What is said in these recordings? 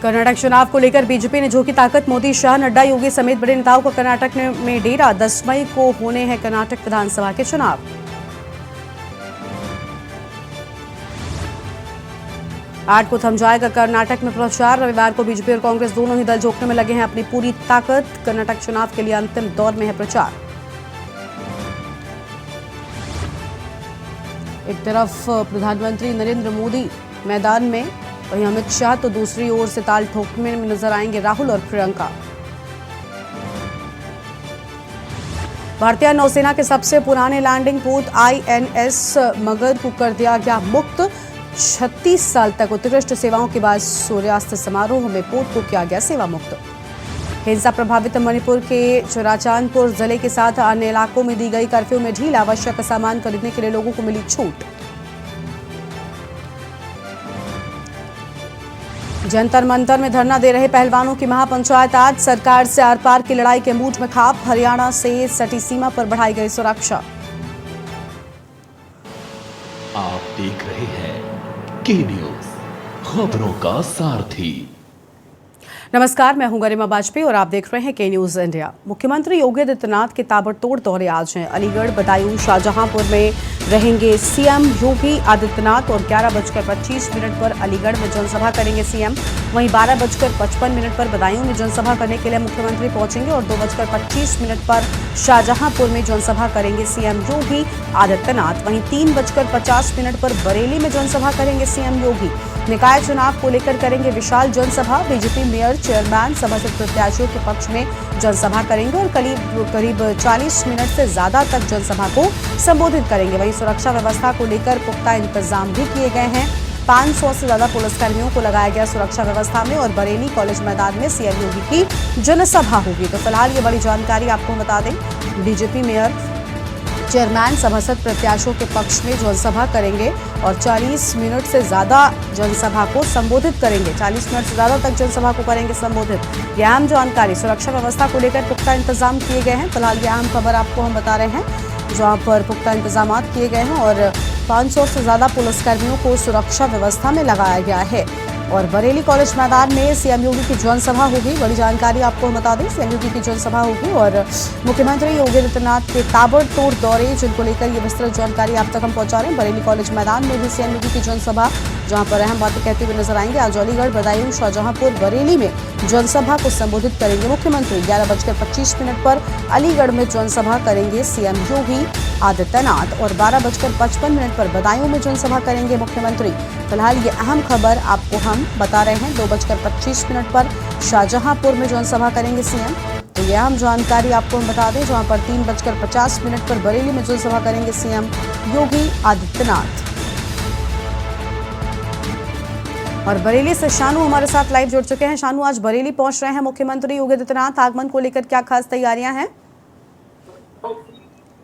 कर्नाटक चुनाव को लेकर बीजेपी ने झोंकी ताकत। मोदी, शाह, नड्डा, योगी समेत बड़े नेताओं का कर्नाटक में डेरा। 10 मई को होने हैं कर्नाटक विधानसभा के चुनाव। आठ को थम जाएगा कर्नाटक में प्रचार। रविवार को बीजेपी और कांग्रेस दोनों ही दल झोंकने में लगे हैं अपनी पूरी ताकत। कर्नाटक चुनाव के लिए अंतिम दौर में है प्रचार। एक तरफ प्रधानमंत्री नरेंद्र मोदी मैदान में, वहीं अमित शाह तो दूसरी ओर से ताल ठोकने में नजर आएंगे राहुल और प्रियंका। भारतीय नौसेना के सबसे पुराने लैंडिंग पोत INS मगध को कर दिया गया मुक्त। 36 साल तक उत्कृष्ट सेवाओं के बाद सूर्यास्त समारोह में पोत को किया गया सेवा मुक्त। हिंसा प्रभावित मणिपुर के चुराचांदपुर जिले के साथ अन्य इलाकों में दी गई कर्फ्यू में ढील। आवश्यक सामान खरीदने के लिए लोगों को मिली छूट। जंतर मंतर में धरना दे रहे पहलवानों की महापंचायत आज। सरकार से आर पार की लड़ाई के मूड में खाप। हरियाणा से सटी सीमा पर बढ़ाई गई सुरक्षा। आप देख रहे हैं के न्यूज, खबरों का सारथी। नमस्कार, मैं हूं गरिमा वाजपेयी और आप देख रहे हैं के न्यूज इंडिया। मुख्यमंत्री योगी आदित्यनाथ के ताबड़तोड़ दौरे आज हैं। अलीगढ़, बदायूं, शाहजहांपुर में रहेंगे सीएम योगी आदित्यनाथ और 11:25 पर अलीगढ़ में जनसभा करेंगे सीएम। वहीं 12:55 पर बदायूं में जनसभा करने के लिए मुख्यमंत्री पहुंचेंगे और 2:25 पर शाहजहांपुर में जनसभा करेंगे सीएम योगी आदित्यनाथ। वहीं 3:50 पर बरेली में जनसभा करेंगे सीएम योगी। निकाय चुनाव को लेकर करेंगे विशाल जनसभा। बीजेपी मेयर, चेयरमैन, सभासद प्रत्याशियों के पक्ष में जनसभा करेंगे और करीब 40 मिनट से ज्यादा तक जनसभा को संबोधित करेंगे। वहीं सुरक्षा व्यवस्था को लेकर पुख्ता इंतजाम भी किए गए हैं। 500 से ज्यादा पुलिसकर्मियों को लगाया गया सुरक्षा व्यवस्था में। और बरेली कॉलेज मैदान में सीएम योगी की जनसभा होगी। तो फिलहाल ये बड़ी जानकारी आपको बता दें, बीजेपी मेयर, चेयरमैन, सभासद प्रत्याशियों के पक्ष में जनसभा करेंगे और 40 मिनट से ज्यादा जनसभा को संबोधित करेंगे। 40 मिनट से ज्यादा तक जनसभा को करेंगे संबोधित। यह अहम जानकारी। सुरक्षा व्यवस्था को लेकर पुख्ता इंतजाम किए गए हैं। फिलहाल यह अहम खबर आपको हम बता रहे हैं, जहां पर पुख्ता इंतजाम किए गए हैं और 500 से ज्यादा पुलिसकर्मियों को सुरक्षा व्यवस्था में लगाया गया है। और बरेली कॉलेज मैदान में सीएम योगी की जनसभा होगी। बड़ी जानकारी आपको हम बता दें, सीएम योगी की जनसभा होगी और मुख्यमंत्री योगी आदित्यनाथ के ताबड़तोड़ दौरे, जिनको लेकर ये विस्तृत जानकारी आप तक हम पहुंचा रहे हैं। बरेली कॉलेज मैदान में भी सीएम योगी की जनसभा, जहां पर अहम बातें कहते हुए नजर आएंगे। आज अलीगढ़, बदायूं, शाहजहांपुर, बरेली में जनसभा को संबोधित करेंगे मुख्यमंत्री। 11:25 पर अलीगढ़ में जनसभा करेंगे सीएम योगी आदित्यनाथ और 12:55 पर बदायूं में जनसभा करेंगे मुख्यमंत्री। फिलहाल ये अहम खबर आपको हम बता रहे हैं। 2:25 पर शाहजहांपुर में जनसभा करेंगे सीएम। तो यह अहम जानकारी आपको हम बता दें, जहां पर 3:50 पर बरेली में जनसभा करेंगे सीएम योगी आदित्यनाथ। और बरेली से शानू हमारे साथ लाइव जुड़ चुके हैं। शानू, आज बरेली पहुंच रहे हैं मुख्यमंत्री योगी आदित्यनाथ। आगमन को लेकर क्या खास तैयारियां हैं?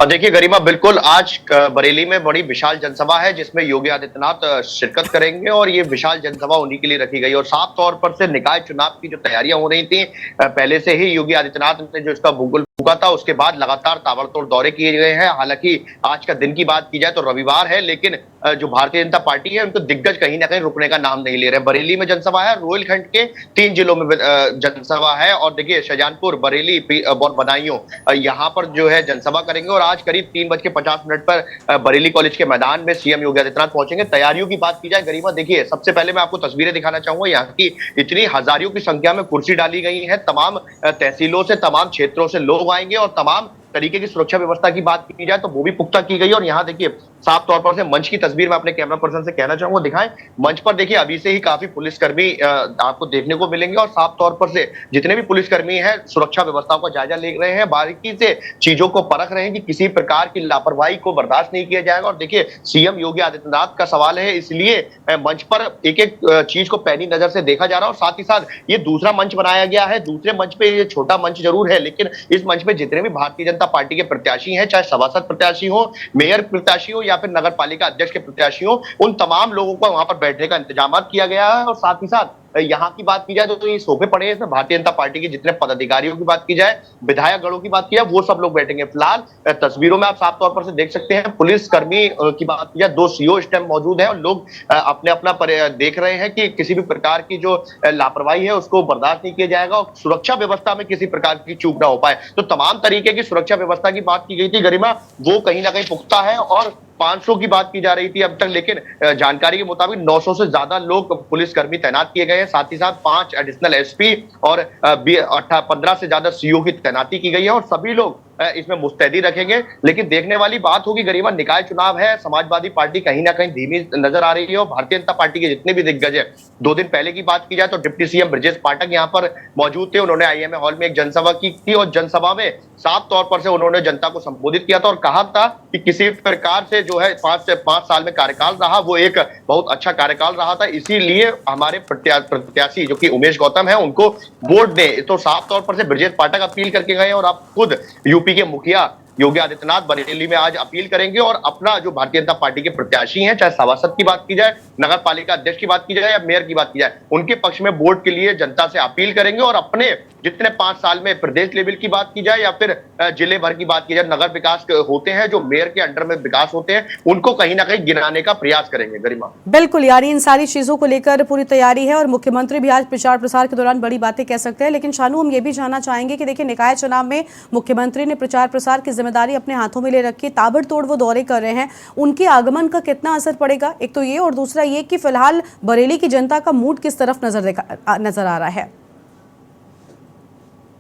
और देखिए गरिमा, बिल्कुल आज बरेली में बड़ी विशाल जनसभा है जिसमें योगी आदित्यनाथ शिरकत करेंगे और ये विशाल जनसभा उन्हीं के लिए रखी गई। और साफ तौर पर से निकाय चुनाव की जो तैयारियां हो रही थी, पहले से ही योगी आदित्यनाथ ने जो इसका बुलबुल फूंका था, उसके बाद लगातार ताबड़तोड़ दौरे किए गए हैं। हालांकि आज का दिन की बात की जाए तो रविवार है, लेकिन जो भारतीय जनता पार्टी है उनको दिग्गज कहीं ना कहीं रुकने का नाम नहीं ले रहे। बरेली में जनसभा है, रोहिलखंड के 3 जिलों में जनसभा है और देखिए शाहजहांपुर, बरेली और बदायूं, यहाँ पर जो है जनसभा करेंगे। और आज करीब 3:50 पर बरेली कॉलेज के मैदान में सीएम योगी आदित्यनाथ पहुंचेंगे। तैयारियों की बात की जाए गरिमा, देखिए सबसे पहले मैं आपको तस्वीरें दिखाना चाहूंगा। यहाँ की इतनी हजारों की संख्या में कुर्सी डाली गई है। तमाम तहसीलों से, तमाम क्षेत्रों से लोग आएंगे और तमाम तरीके की सुरक्षा व्यवस्था की बात की जाए तो वो भी पुख्ता की गई। और यहाँ देखिए साफ तौर पर से मंच की तस्वीर मैं अपने कैमरा पर्सन से कहना चाहूंगा दिखाएं। मंच पर देखिए अभी से ही काफी पुलिसकर्मी आपको देखने को मिलेंगे और साफ तौर पर से जितने भी पुलिसकर्मी हैं सुरक्षा व्यवस्थाओं का जायजा ले रहे हैं, बारीकी से चीजों को परख रहे हैं कि किसी प्रकार की लापरवाही को बर्दाश्त नहीं किया जाएगा। और देखिए सीएम योगी आदित्यनाथ का सवाल है, इसलिए मंच पर एक एक चीज को पैनी नजर से देखा जा रहा है। और साथ ही साथ ये दूसरा मंच बनाया गया है। दूसरे मंच पे ये छोटा मंच जरूर है, लेकिन इस मंच पे जितने भी भारतीय जनता पार्टी के प्रत्याशी हैं, चाहे सभासद प्रत्याशी हो, मेयर प्रत्याशी हो या फिर नगर पालिका अध्यक्ष के प्रत्याशी हो, उन तमाम लोगों को वहां पर बैठने का इंतजाम किया गया है। और साथ ही साथ यहाँ की बात की जाए तो ये सोफे पड़े हैं, इसमें भारतीय जनता पार्टी के जितने पदाधिकारियों की बात की जाए, विधायक गणों की बात की जाए, वो सब लोग बैठेंगे। फिलहाल तस्वीरों में आप साफ तौर पर से देख सकते हैं, पुलिस कर्मी की बात की जाए, 2 सीओ इस टाइम मौजूद है और लोग अपने अपना देख रहे हैं कि किसी भी प्रकार की जो लापरवाही है उसको बर्दाश्त नहीं किया जाएगा और सुरक्षा व्यवस्था में किसी प्रकार की चूक ना हो पाए। तो तमाम तरीके की सुरक्षा व्यवस्था की बात की गई थी गरिमा, वो कहीं ना कहीं पुख्ता है और 500 की बात की जा रही थी अब तक, लेकिन जानकारी के मुताबिक 900 से ज्यादा लोग पुलिसकर्मी तैनात किए गए हैं। साथ ही साथ 5 एडिशनल एसपी और 15 से ज्यादा सीओ की तैनाती की गई है और सभी लोग इसमें मुस्तैदी रखेंगे। लेकिन देखने वाली बात होगी गरिमा, निकाय चुनाव है, समाजवादी पार्टी कहीं ना कहीं धीमी नजर आ रही है और भारतीय जनता पार्टी के जितने भी दिग्गज है, 2 दिन पहले की बात की जाए तो डिप्टी सीएम ब्रजेश पाठक यहाँ पर मौजूद थे। उन्होंने आईएमए हॉल में एक जनसभा की थी और जनसभा में साफ तौर पर से उन्होंने जनता को संबोधित किया था और कहा था कि किसी प्रकार से जो है 5 साल में कार्यकाल रहा वो एक बहुत अच्छा कार्यकाल रहा था, इसीलिए हमारे प्रत्याशी जो कि उमेश गौतम है उनको वोट दें। तो साफ तौर पर से ब्रजेश पाठक अपील करके गए और आप खुद यूपी के मुखिया योगी आदित्यनाथ बरेली में आज अपील करेंगे और अपना जो भारतीय जनता पार्टी के प्रत्याशी हैं, चाहे सभासद की बात की जाए, नगर पालिका अध्यक्ष की बात की जाए या मेयर की बात की जाए, उनके पक्ष में वोट के लिए जनता से अपील करेंगे और अपने जितने 5 साल में प्रदेश लेवल की बात की जाए या फिर जिले भर की बात की जाए, नगर विकास होते हैं जो मेयर के अंडर में विकास होते हैं, उनको कहीं ना कहीं गिनाने का प्रयास करेंगे गरिमा। बिल्कुल, यानी इन सारी चीजों को लेकर पूरी तैयारी है और मुख्यमंत्री भी आज प्रचार प्रसार के दौरान बड़ी बातें कह सकते हैं। लेकिन शानू, हम ये भी जानना चाहेंगे कि देखिए, निकाय चुनाव में मुख्यमंत्री ने प्रचार प्रसार की जिम्मेदारी अपने हाथों में ले रखी, ताबड़तोड़ वो दौरे कर रहे हैं, उनके आगमन का कितना असर पड़ेगा, एक तो ये, और दूसरा ये कि फिलहाल बरेली की जनता का मूड किस तरफ नजर आ रहा है?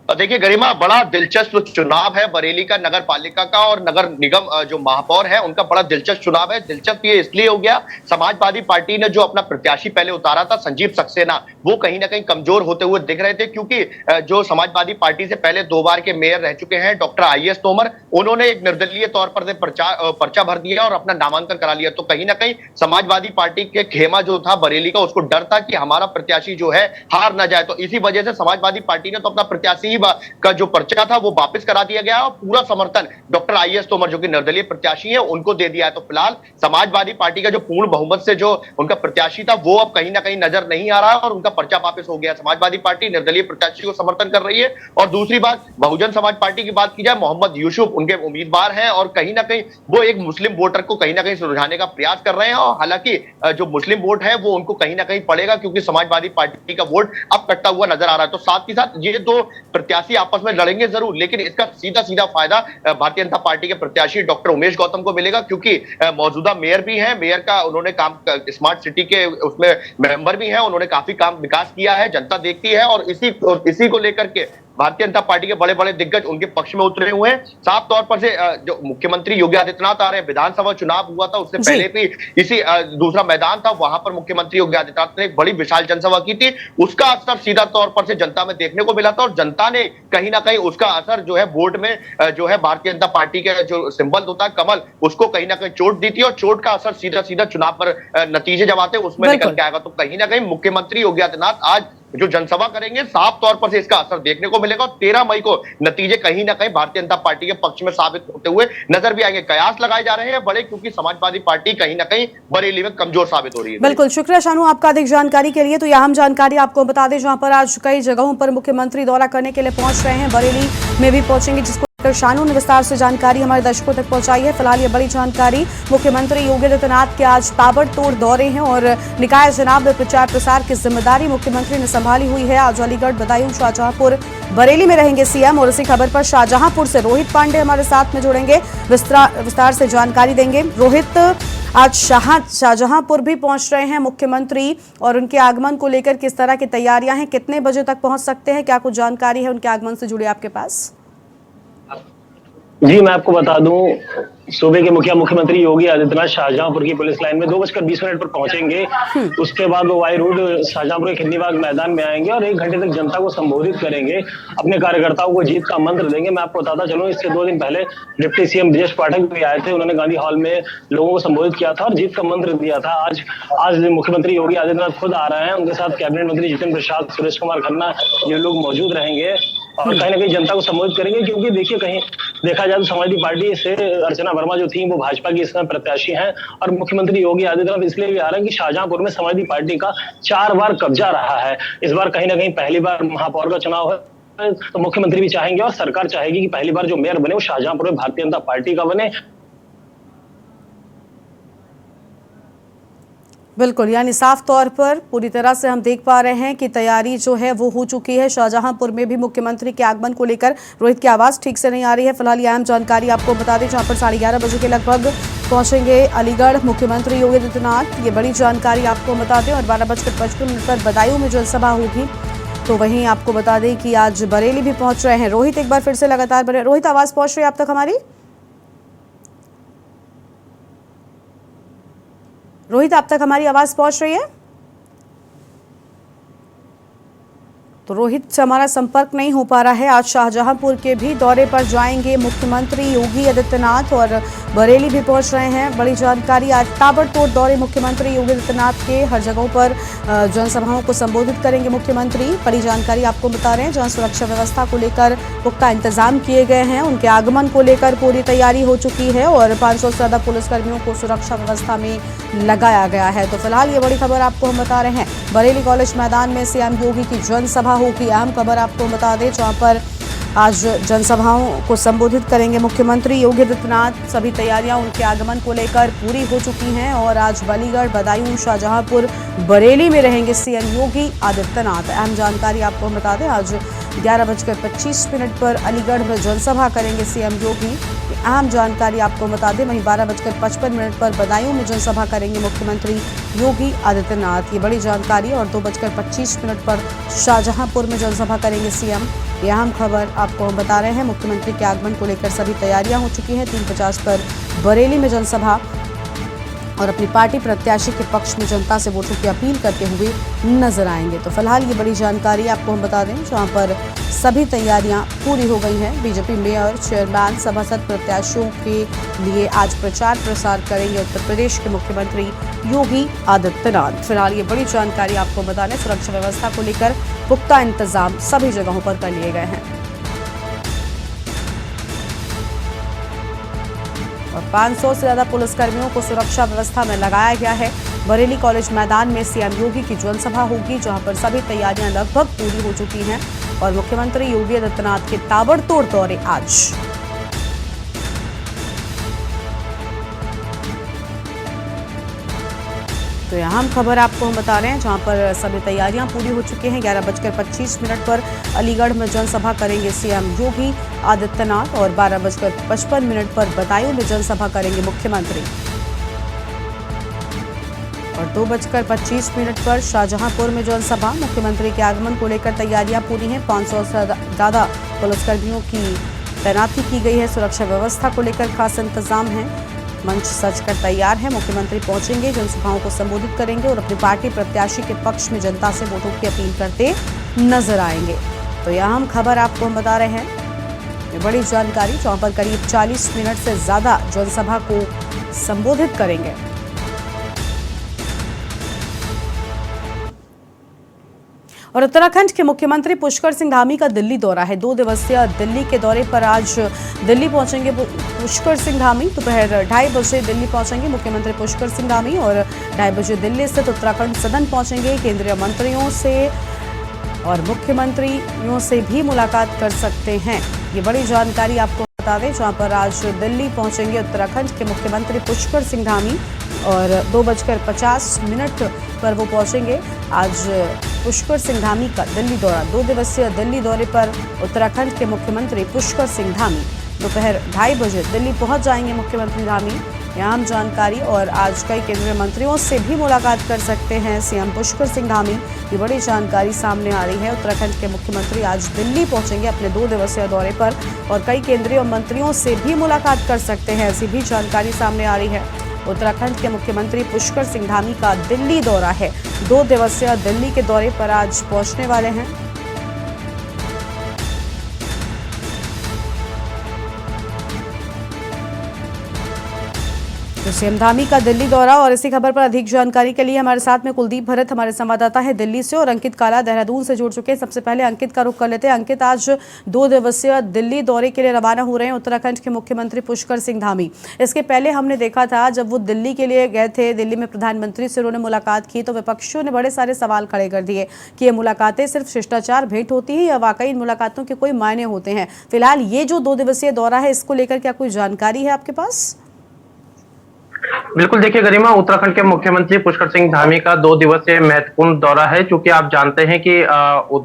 देखिए गरिमा, बड़ा दिलचस्प चुनाव है बरेली का, नगर पालिका का और नगर निगम जो महापौर है उनका बड़ा दिलचस्प चुनाव है। दिलचस्प ये इसलिए हो गया, समाजवादी पार्टी ने जो अपना प्रत्याशी पहले उतारा था संजीव सक्सेना, वो कहीं ना कहीं कमजोर होते हुए दिख रहे थे, क्योंकि जो समाजवादी पार्टी से पहले 2 बार के मेयर रह चुके हैं डॉक्टर आईएस तोमर, उन्होंने एक निर्दलीय तौर पर पर्चा भर दिया और अपना नामांकन करा लिया। तो कहीं ना कहीं समाजवादी पार्टी के खेमा जो था बरेली का, उसको डर था कि हमारा प्रत्याशी जो है हार ना जाए, तो इसी वजह से समाजवादी पार्टी ने तो अपना प्रत्याशी का जो पर्चा था वो वापस करा दिया गया और पूरा समर्थन डॉक्टर आईएस तोमर जो कि निर्दलीय प्रत्याशी है उनको दे दिया है। तो फिलहाल समाजवादी पार्टी का जो पूर्ण बहुमत से जो उनका प्रत्याशी था वो अब कहीं ना कहीं नजर नहीं आ रहा है और उनका पर्चा वापस हो गया। समाजवादी पार्टी निर्दलीय प्रत्याशी को समर्थन कर रही है। और दूसरी बात, बहुजन समाज पार्टी की बात की जाए, मोहम्मद यूसुफ उनके उम्मीदवार हैं और कहीं ना कहीं वो एक मुस्लिम वोटर को कहीं ना कहीं सुलझाने का प्रयास कर रहे हैं और हालांकि जो मुस्लिम वोट है वो उनको कहीं ना कहीं पड़ेगा, क्योंकि समाजवादी पार्टी का वोट अब कटता हुआ नजर आ रहा है। तो साथ ही साथ ये 2 प्रत्याशी आपस में लड़ेंगे जरूर, लेकिन इसका सीधा सीधा फायदा भारतीय जनता पार्टी के प्रत्याशी डॉक्टर उमेश गौतम को मिलेगा, क्योंकि मौजूदा मेयर भी हैं, मेयर का उन्होंने काम स्मार्ट सिटी के उसमें मेंबर भी हैं, उन्होंने काफी काम विकास किया है, जनता देखती है और इसी को लेकर के भारतीय जनता पार्टी के बड़े बड़े दिग्गज उनके पक्ष में उतरे हुए हैं। साफ तौर पर से जो मुख्यमंत्री योगी आदित्यनाथ आ रहे हैं, विधानसभा चुनाव हुआ था उससे पहले भी इसी दूसरा मैदान था, वहां पर मुख्यमंत्री योगी आदित्यनाथ ने एक बड़ी विशाल जनसभा की थी, उसका असर सीधा तौर पर से जनता में देखने को मिला था और जनता ने कहीं ना कहीं उसका असर जो है वोट में जो है भारतीय जनता पार्टी का जो सिंबल होता है कमल, उसको कहीं ना कहीं चोट दी थी और चोट का असर सीधा सीधा चुनाव पर नतीजे जब आते उसमें निकल के आएगा। तो कहीं ना कहीं मुख्यमंत्री योगी आदित्यनाथ आज जो जनसभा करेंगे साफ तौर पर से इसका असर देखने को मिलेगा और 13 मई को नतीजे कहीं ना कहीं भारतीय जनता पार्टी के पक्ष में साबित होते हुए नजर भी आएंगे। कयास लगाए जा रहे हैं बड़े, क्योंकि समाजवादी पार्टी कहीं ना कहीं बरेली में कमजोर साबित हो रही है। बिल्कुल, शुक्रिया शानू आपका अधिक जानकारी के लिए। तो यह हम जानकारी आपको बता दें, जहां पर आज कई जगहों पर मुख्यमंत्री दौरा करने के लिए पहुंच रहे हैं, बरेली में भी पहुंचेंगे, जिसको शानू ने विस्तार से जानकारी हमारे दर्शकों तक पहुंचाई है। फिलहाल ये बड़ी जानकारी, मुख्यमंत्री योगी आदित्यनाथ के आज ताबड़तोड़ दौरे हैं और निकाय चुनाव में प्रचार प्रसार की जिम्मेदारी मुख्यमंत्री ने संभाली हुई है। आज अलीगढ़, बदायूं, शाहजहांपुर, बरेली में रहेंगे सीएम और इसी खबर पर शाहजहांपुर से रोहित पांडे हमारे साथ में जुड़ेंगे, विस्तार से जानकारी देंगे। रोहित, आज शाहजहांपुर भी पहुंच रहे हैं मुख्यमंत्री और उनके आगमन को लेकर किस तरह की तैयारियां हैं, कितने बजे तक पहुंच सकते हैं, क्या कुछ जानकारी है उनके आगमन से जुड़ी आपके पास? जी, मैं आपको बता दूं, सूबे के मुख्यमंत्री योगी आदित्यनाथ शाहजहांपुर की पुलिस लाइन में 2:20 पर पहुंचेंगे। उसके बाद वो वाई रोड शाहजहांपुर के खिन्नीबाग मैदान में आएंगे और 1 घंटे तक जनता को संबोधित करेंगे, अपने कार्यकर्ताओं को जीत का मंत्र देंगे। मैं आपको बताता चलूं, इससे 2 दिन पहले डिप्टी सीएम ब्रजेश पाठक भी आए थे, उन्होंने गांधी हॉल में लोगों को संबोधित किया था और जीत का मंत्र दिया था। आज मुख्यमंत्री योगी आदित्यनाथ खुद आ रहे हैं, उनके साथ कैबिनेट मंत्री जितेंद्र प्रसाद, सुरेश कुमार खन्ना, ये लोग मौजूद रहेंगे। और कहीं ना कहीं जनता को संबोधित करेंगे, क्योंकि देखिए कहीं देखा जाए तो समाजवादी पार्टी से अर्चना वर्मा जो थी वो भाजपा की इस समय प्रत्याशी हैं, और मुख्यमंत्री योगी आदित्यनाथ इसलिए भी आ रहे हैं कि शाहजहांपुर में समाजवादी पार्टी का 4 बार कब्जा रहा है। इस बार कहीं ना कहीं पहली बार महापौर का चुनाव है, तो मुख्यमंत्री भी चाहेंगे और सरकार चाहेगी कि पहली बार जो मेयर बने वो शाहजहांपुर में भारतीय जनता पार्टी का बने। बिल्कुल, यानी साफ तौर पर पूरी तरह से हम देख पा रहे हैं कि तैयारी जो है वो हो चुकी है। शाहजहांपुर में भी मुख्यमंत्री के आगमन को लेकर रोहित की आवाज़ ठीक से नहीं आ रही है। फिलहाल ये अहम जानकारी आपको बता दें, जहां पर 11:30 बजे के लगभग पहुंचेंगे अलीगढ़ मुख्यमंत्री योगी आदित्यनाथ। ये बड़ी जानकारी आपको बता दें। और 12:55 पर बदायूं में जनसभा होगी। तो वहीं आपको बता दें कि आज बरेली भी पहुंच रहे हैं रोहित। एक बार फिर से लगातार बने रोहित, आवाज़ पहुंच रही है आप तक हमारी? रोहित, आप तक हमारी आवाज पहुंच रही है? तो रोहित से हमारा संपर्क नहीं हो पा रहा है। आज शाहजहांपुर के भी दौरे पर जाएंगे मुख्यमंत्री योगी आदित्यनाथ और बरेली भी पहुंच रहे हैं। बड़ी जानकारी, आज ताबड़तोड़ दौरे मुख्यमंत्री योगी आदित्यनाथ के, हर जगहों पर जनसभाओं को संबोधित करेंगे मुख्यमंत्री। बड़ी जानकारी आपको बता रहे हैं, जहां सुरक्षा व्यवस्था को लेकर पुख्ता इंतजाम किए गए हैं। उनके आगमन को लेकर पूरी तैयारी हो चुकी है और 500 से ज्यादा पुलिसकर्मियों को सुरक्षा व्यवस्था में लगाया गया है। तो फिलहाल ये बड़ी खबर आपको हम बता रहे हैं। बरेली कॉलेज मैदान में सीएम योगी की जनसभा होगी। अहम खबर आपको बता दें, जहां पर आज जनसभाओं को संबोधित करेंगे मुख्यमंत्री योगी आदित्यनाथ। सभी तैयारियां उनके आगमन को लेकर पूरी हो चुकी हैं और आज अलीगढ़, बदायूं, शाहजहांपुर, बरेली में रहेंगे सीएम योगी आदित्यनाथ। अहम जानकारी आपको बता दें, आज 11:25 पर अलीगढ़ में जनसभा करेंगे सीएम योगी। अहम जानकारी आपको बता दें। वहीं 12:55 पर बदायूं में जनसभा करेंगे मुख्यमंत्री योगी आदित्यनाथ। ये बड़ी जानकारी। और 2:25 पर शाहजहांपुर में जनसभा करेंगे सीएम। ये अहम खबर आपको हम बता रहे हैं। मुख्यमंत्री के आगमन को लेकर सभी तैयारियां हो चुकी हैं। 3:50 पर बरेली में जनसभा और अपनी पार्टी प्रत्याशी के पक्ष में जनता से वोटों की अपील करते हुए नजर आएंगे। तो फिलहाल ये बड़ी जानकारी आपको हम बता दें, जहां पर सभी तैयारियां पूरी हो गई हैं। बीजेपी मेयर, चेयरमैन, सभासद प्रत्याशियों के लिए आज प्रचार प्रसार करेंगे उत्तर प्रदेश के मुख्यमंत्री योगी आदित्यनाथ। फिलहाल ये बड़ी जानकारी आपको बता दें, सुरक्षा व्यवस्था को लेकर पुख्ता इंतजाम सभी जगहों पर कर लिए गए हैं और 500 से ज्यादा पुलिसकर्मियों को सुरक्षा व्यवस्था में लगाया गया है। बरेली कॉलेज मैदान में सीएम योगी की जनसभा होगी, जहां पर सभी तैयारियां लगभग पूरी हो चुकी हैं और मुख्यमंत्री योगी आदित्यनाथ के ताबड़तोड़ दौरे आज। तो यह अहम खबर आपको हम बता रहे हैं, जहां पर सभी तैयारियां पूरी हो चुकी हैं। 11:25 पर अलीगढ़ में जनसभा करेंगे सीएम योगी आदित्यनाथ और 12:55 पर बदायूं में जनसभा करेंगे मुख्यमंत्री। और 2:25 पर शाहजहांपुर में जनसभा। मुख्यमंत्री के आगमन को लेकर तैयारियां पूरी हैं। 500 से ज्यादा पुलिसकर्मियों की तैनाती की गई है। सुरक्षा व्यवस्था को लेकर खास इंतजाम है। मंच सजकर तैयार है। मुख्यमंत्री पहुंचेंगे, जनसभाओं को संबोधित करेंगे और अपनी पार्टी प्रत्याशी के पक्ष में जनता से वोटों की अपील करते नजर आएंगे। तो यह हम खबर आपको हम बता रहे हैं। ये बड़ी जानकारी, जहां पर करीब 40 मिनट से ज्यादा जनसभा को संबोधित करेंगे। और उत्तराखंड के मुख्यमंत्री पुष्कर सिंह धामी का दिल्ली दौरा है। 2 दिवसीय दिल्ली के दौरे पर आज दिल्ली पहुंचेंगे पुष्कर सिंह धामी। दोपहर 2:30 बजे दिल्ली पहुंचेंगे मुख्यमंत्री पुष्कर सिंह धामी और 2:30 बजे दिल्ली स्थित उत्तराखंड सदन पहुंचेंगे। केंद्रीय मंत्रियों से और मुख्यमंत्रियों से भी मुलाकात कर सकते हैं। ये बड़ी जानकारी आपको बता दें, जहां पर आज दिल्ली पहुंचेंगे उत्तराखंड के मुख्यमंत्री पुष्कर सिंह धामी और 2:50 पर वो पहुंचेंगे। आज पुष्कर सिंह धामी का दिल्ली दौरा, 2 दिवसीय दिल्ली दौरे पर उत्तराखंड के मुख्यमंत्री पुष्कर सिंह धामी दोपहर 2:30 बजे दिल्ली पहुंच जाएंगे मुख्यमंत्री धामी। यह अहम जानकारी। और आज कई केंद्रीय मंत्रियों से भी मुलाकात कर सकते हैं सीएम पुष्कर सिंह धामी। ये बड़ी जानकारी सामने आ रही है। उत्तराखंड के मुख्यमंत्री आज दिल्ली पहुंचेंगे अपने 2 दिवसीय दौरे पर और कई केंद्रीय मंत्रियों से भी मुलाकात कर सकते हैं, ऐसी भी जानकारी सामने आ रही है। उत्तराखंड के मुख्यमंत्री पुष्कर सिंह धामी का दिल्ली दौरा है। 2 दिवसीय दिल्ली के दौरे पर आज पहुंचने वाले हैं। तो सीएम धामी का दिल्ली दौरा और इसी खबर पर अधिक जानकारी के लिए हमारे साथ में कुलदीप भरत हमारे संवाददाता है दिल्ली से और अंकित काला देहरादून से जुड़ चुके हैं। सबसे पहले अंकित का रुख कर लेते हैं। अंकित, आज 2 दिवसीय दिल्ली दौरे के लिए रवाना हो रहे हैं उत्तराखंड के मुख्यमंत्री पुष्कर सिंह धामी। इसके पहले हमने देखा था जब वो दिल्ली के लिए गए थे, दिल्ली में प्रधानमंत्री से उन्होंने मुलाकात की तो विपक्षियों ने बड़े सारे सवाल खड़े कर दिए कि ये मुलाकातें सिर्फ शिष्टाचार भेंट होती है या वाकई इन मुलाकातों के कोई मायने होते हैं। फिलहाल ये जो 2 दिवसीय दौरा है, इसको लेकर क्या कोई जानकारी है आपके पास? बिल्कुल, देखिए गरिमा, उत्तराखंड के मुख्यमंत्री पुष्कर सिंह धामी का 2 दिवसीय महत्वपूर्ण दौरा है। चूंकि आप जानते हैं कि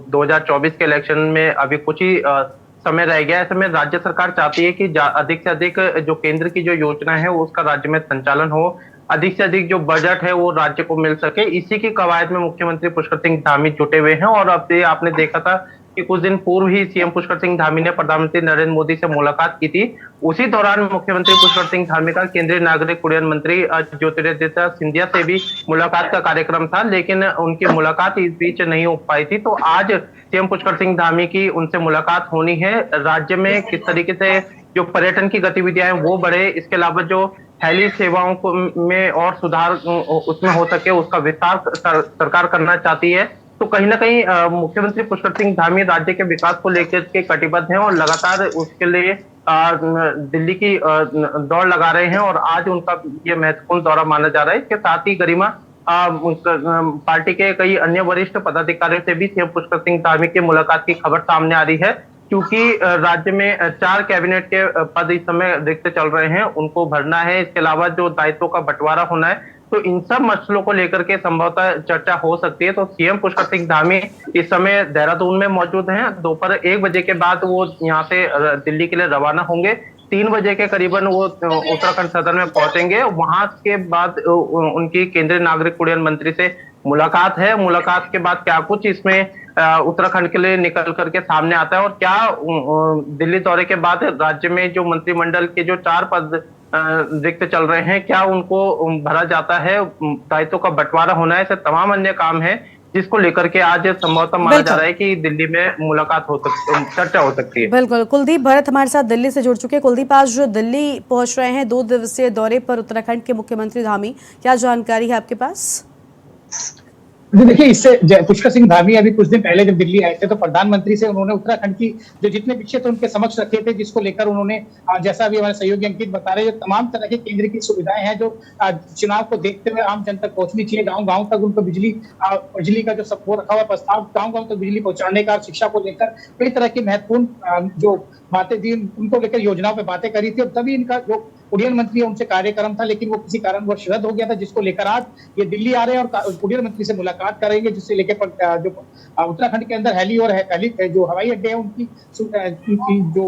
2024 के इलेक्शन में अभी कुछ ही समय रह गया है। ऐसे में राज्य सरकार चाहती है कि अधिक से अधिक जो केंद्र की जो योजना है उसका राज्य में संचालन हो, अधिक से अधिक जो बजट है वो राज्य को मिल सके। इसी की कवायद में मुख्यमंत्री पुष्कर सिंह धामी जुटे हुए हैं। और अब आपने देखा था कि कुछ दिन पूर्व ही सीएम पुष्कर सिंह धामी ने प्रधानमंत्री नरेंद्र मोदी से मुलाकात की थी। उसी दौरान मुख्यमंत्री पुष्कर सिंह धामी का केंद्रीय नागरिक उड्डयन मंत्री ज्योतिरादित्य सिंधिया से भी मुलाकात का कार्यक्रम था, लेकिन उनकी मुलाकात इस बीच नहीं हो पाई थी। तो आज सीएम पुष्कर सिंह धामी की उनसे मुलाकात होनी है। राज्य में किस तरीके से जो पर्यटन की गतिविधियां हैं वो बढ़े, इसके अलावा जो हेली सेवाओं को में और सुधार उसमें हो सके, उसका विस्तार सरकार करना चाहती है। तो कहीं ना कहीं मुख्यमंत्री पुष्कर सिंह धामी राज्य के विकास को लेकर के कटिबद्ध हैं और लगातार उसके लिए दिल्ली की दौड़ लगा रहे हैं। और आज उनका ये महत्वपूर्ण दौरा माना जा रहा है। इसके साथ ही गरिमा, पार्टी के कई अन्य वरिष्ठ पदाधिकारियों से भी सीएम पुष्कर सिंह धामी की मुलाकात की खबर सामने आ रही है। क्योंकि राज्य में 4 कैबिनेट के पद इस समय रिक्त चल रहे हैं, उनको भरना है। इसके अलावा जो दायित्वों का बंटवारा होना है, तो इन सब मसलों को लेकर के संभवतः चर्चा हो सकती है। तो सीएम पुष्कर सिंह धामी इस समय देहरादून में मौजूद हैं। दोपहर 1 बजे के बाद वो यहाँ से दिल्ली के लिए रवाना होंगे। 3 बजे के करीबन वो उत्तराखंड सदन में पहुंचेंगे। वहां के बाद उनकी केंद्रीय नागरिक उड्डयन मंत्री से मुलाकात है। मुलाकात के बाद क्या कुछ इसमें उत्तराखंड के लिए निकल करके सामने आता है और क्या दिल्ली दौरे के बाद राज्य में जो मंत्रिमंडल के जो 4 पद रिक्त चल रहे हैं, क्या उनको भरा जाता है, दायित्वों का बंटवारा होना है, ऐसे तमाम अन्य काम है जिसको लेकर के आज संभवतः माना जा रहा है कि दिल्ली में मुलाकात हो सकती, चर्चा हो सकती है। बिल्कुल, कुलदीप भरत हमारे साथ दिल्ली से जुड़ चुके हैं। कुलदीप, आज जो दिल्ली पहुंच रहे हैं 2 दिवसीय दौरे पर उत्तराखंड के मुख्यमंत्री धामी, क्या जानकारी है आपके पास? देखिए, इससे पुष्कर सिंह धामी अभी कुछ दिन पहले जब दिल्ली आए थे तो प्रधानमंत्री से उन्होंने उत्तराखंड की जो जितने विषय थे उनके समक्ष रखे थे, जिसको लेकर उन्होंने, जैसा अभी हमारे सहयोगी अंकित बता रहे हैं, तमाम तरह के केंद्र की सुविधाएं हैं जो चुनाव को देखते हुए आम जन तक पहुंचनी चाहिए। गांव-गांव तक उनको बिजली का जो सब वो रखा हुआ प्रस्ताव, गांव-गांव तक बिजली पहुंचाने का, शिक्षा को लेकर कई तरह की महत्वपूर्ण जो बातें थी उनको लेकर योजनाओं पर बातें करी थी। और तभी इनका जो उड्डयन मंत्री उनसे कार्यक्रम था, लेकिन वो किसी कारणवश रद्द हो गया था, जिसको लेकर आज ये दिल्ली आ रहे हैं और उड्डयन मंत्री से मुलाकात करेंगे, जिससे लेकर जो उत्तराखंड के अंदर हेली और जो हवाई अड्डे हैं उनकी जो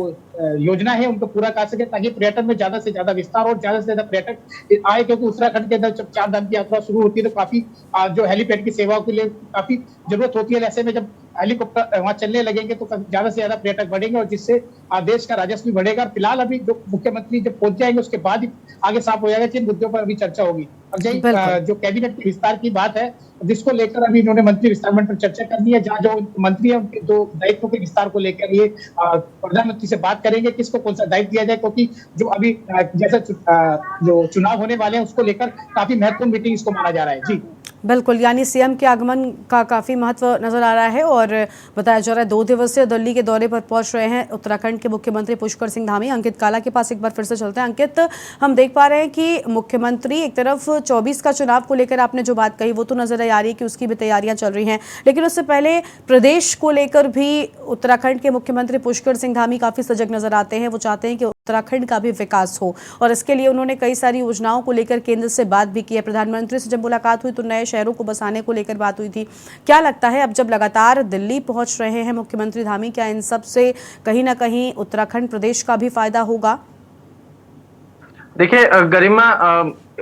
योजना है उनको पूरा कर सके, ताकि पर्यटन में ज्यादा से ज्यादा विस्तार और ज्यादा से ज्यादा पर्यटक आए। क्योंकि उत्तराखंड के अंदर जब 4 धाम की यात्रा शुरू होती है तो काफी जो हेलीपैड की सेवाओं के लिए काफी जरूरत होती है। ऐसे में जब हेलीकॉप्टर वहां चलने लगेंगे तो ज्यादा से ज्यादा पर्यटक बढ़ेंगे और जिससे देश का राजस्व भी बढ़ेगा। फिलहाल अभी जो मुख्यमंत्री जब पहुंच जाएंगे उसके बाद ही आगे साफ हो जाएगा, जिन मुद्दों पर अभी चर्चा होगी। और जो कैबिनेट के विस्तार की बात है, जिसको लेकर अभी इन्होंने मंत्री विस्तार मंच पर चर्चा करनी है, जहाँ जो मंत्री है उनके जो दायित्वों के विस्तार को लेकर ये प्रधानमंत्री से बात करेंगे, किसको कौन सा दायित्व दिया जाए। क्योंकि जो अभी जैसे जो चुनाव होने वाले हैं उसको लेकर काफी महत्वपूर्ण मीटिंग इसको माना जा रहा है। जी बिल्कुल, यानी सीएम के आगमन का काफ़ी महत्व नजर आ रहा है और बताया जा रहा है 2 दिवसीय दिल्ली के दौरे पर पहुंच रहे हैं उत्तराखंड के मुख्यमंत्री पुष्कर सिंह धामी। अंकित काला के पास एक बार फिर से चलते हैं। अंकित, हम देख पा रहे हैं कि मुख्यमंत्री एक तरफ 24 का चुनाव को लेकर आपने जो बात कही वो तो नजर आ रही है कि उसकी भी तैयारियां चल रही हैं, लेकिन उससे पहले प्रदेश को लेकर भी उत्तराखंड के मुख्यमंत्री पुष्कर सिंह धामी काफ़ी सजग नजर आते हैं। वो चाहते हैं कि उत्तराखंड का भी विकास हो और इसके लिए उन्होंने कई सारी योजनाओं को लेकर केंद्र से बात भी की है। प्रधानमंत्री से जब मुलाकात हुई तो नए शहरों को बसाने को लेकर बात हुई थी। क्या लगता है अब जब लगातार दिल्ली पहुंच रहे हैं मुख्यमंत्री धामी, क्या इन सब से कहीं ना कहीं उत्तराखंड प्रदेश का भी फायदा होगा? देखिए गरिमा,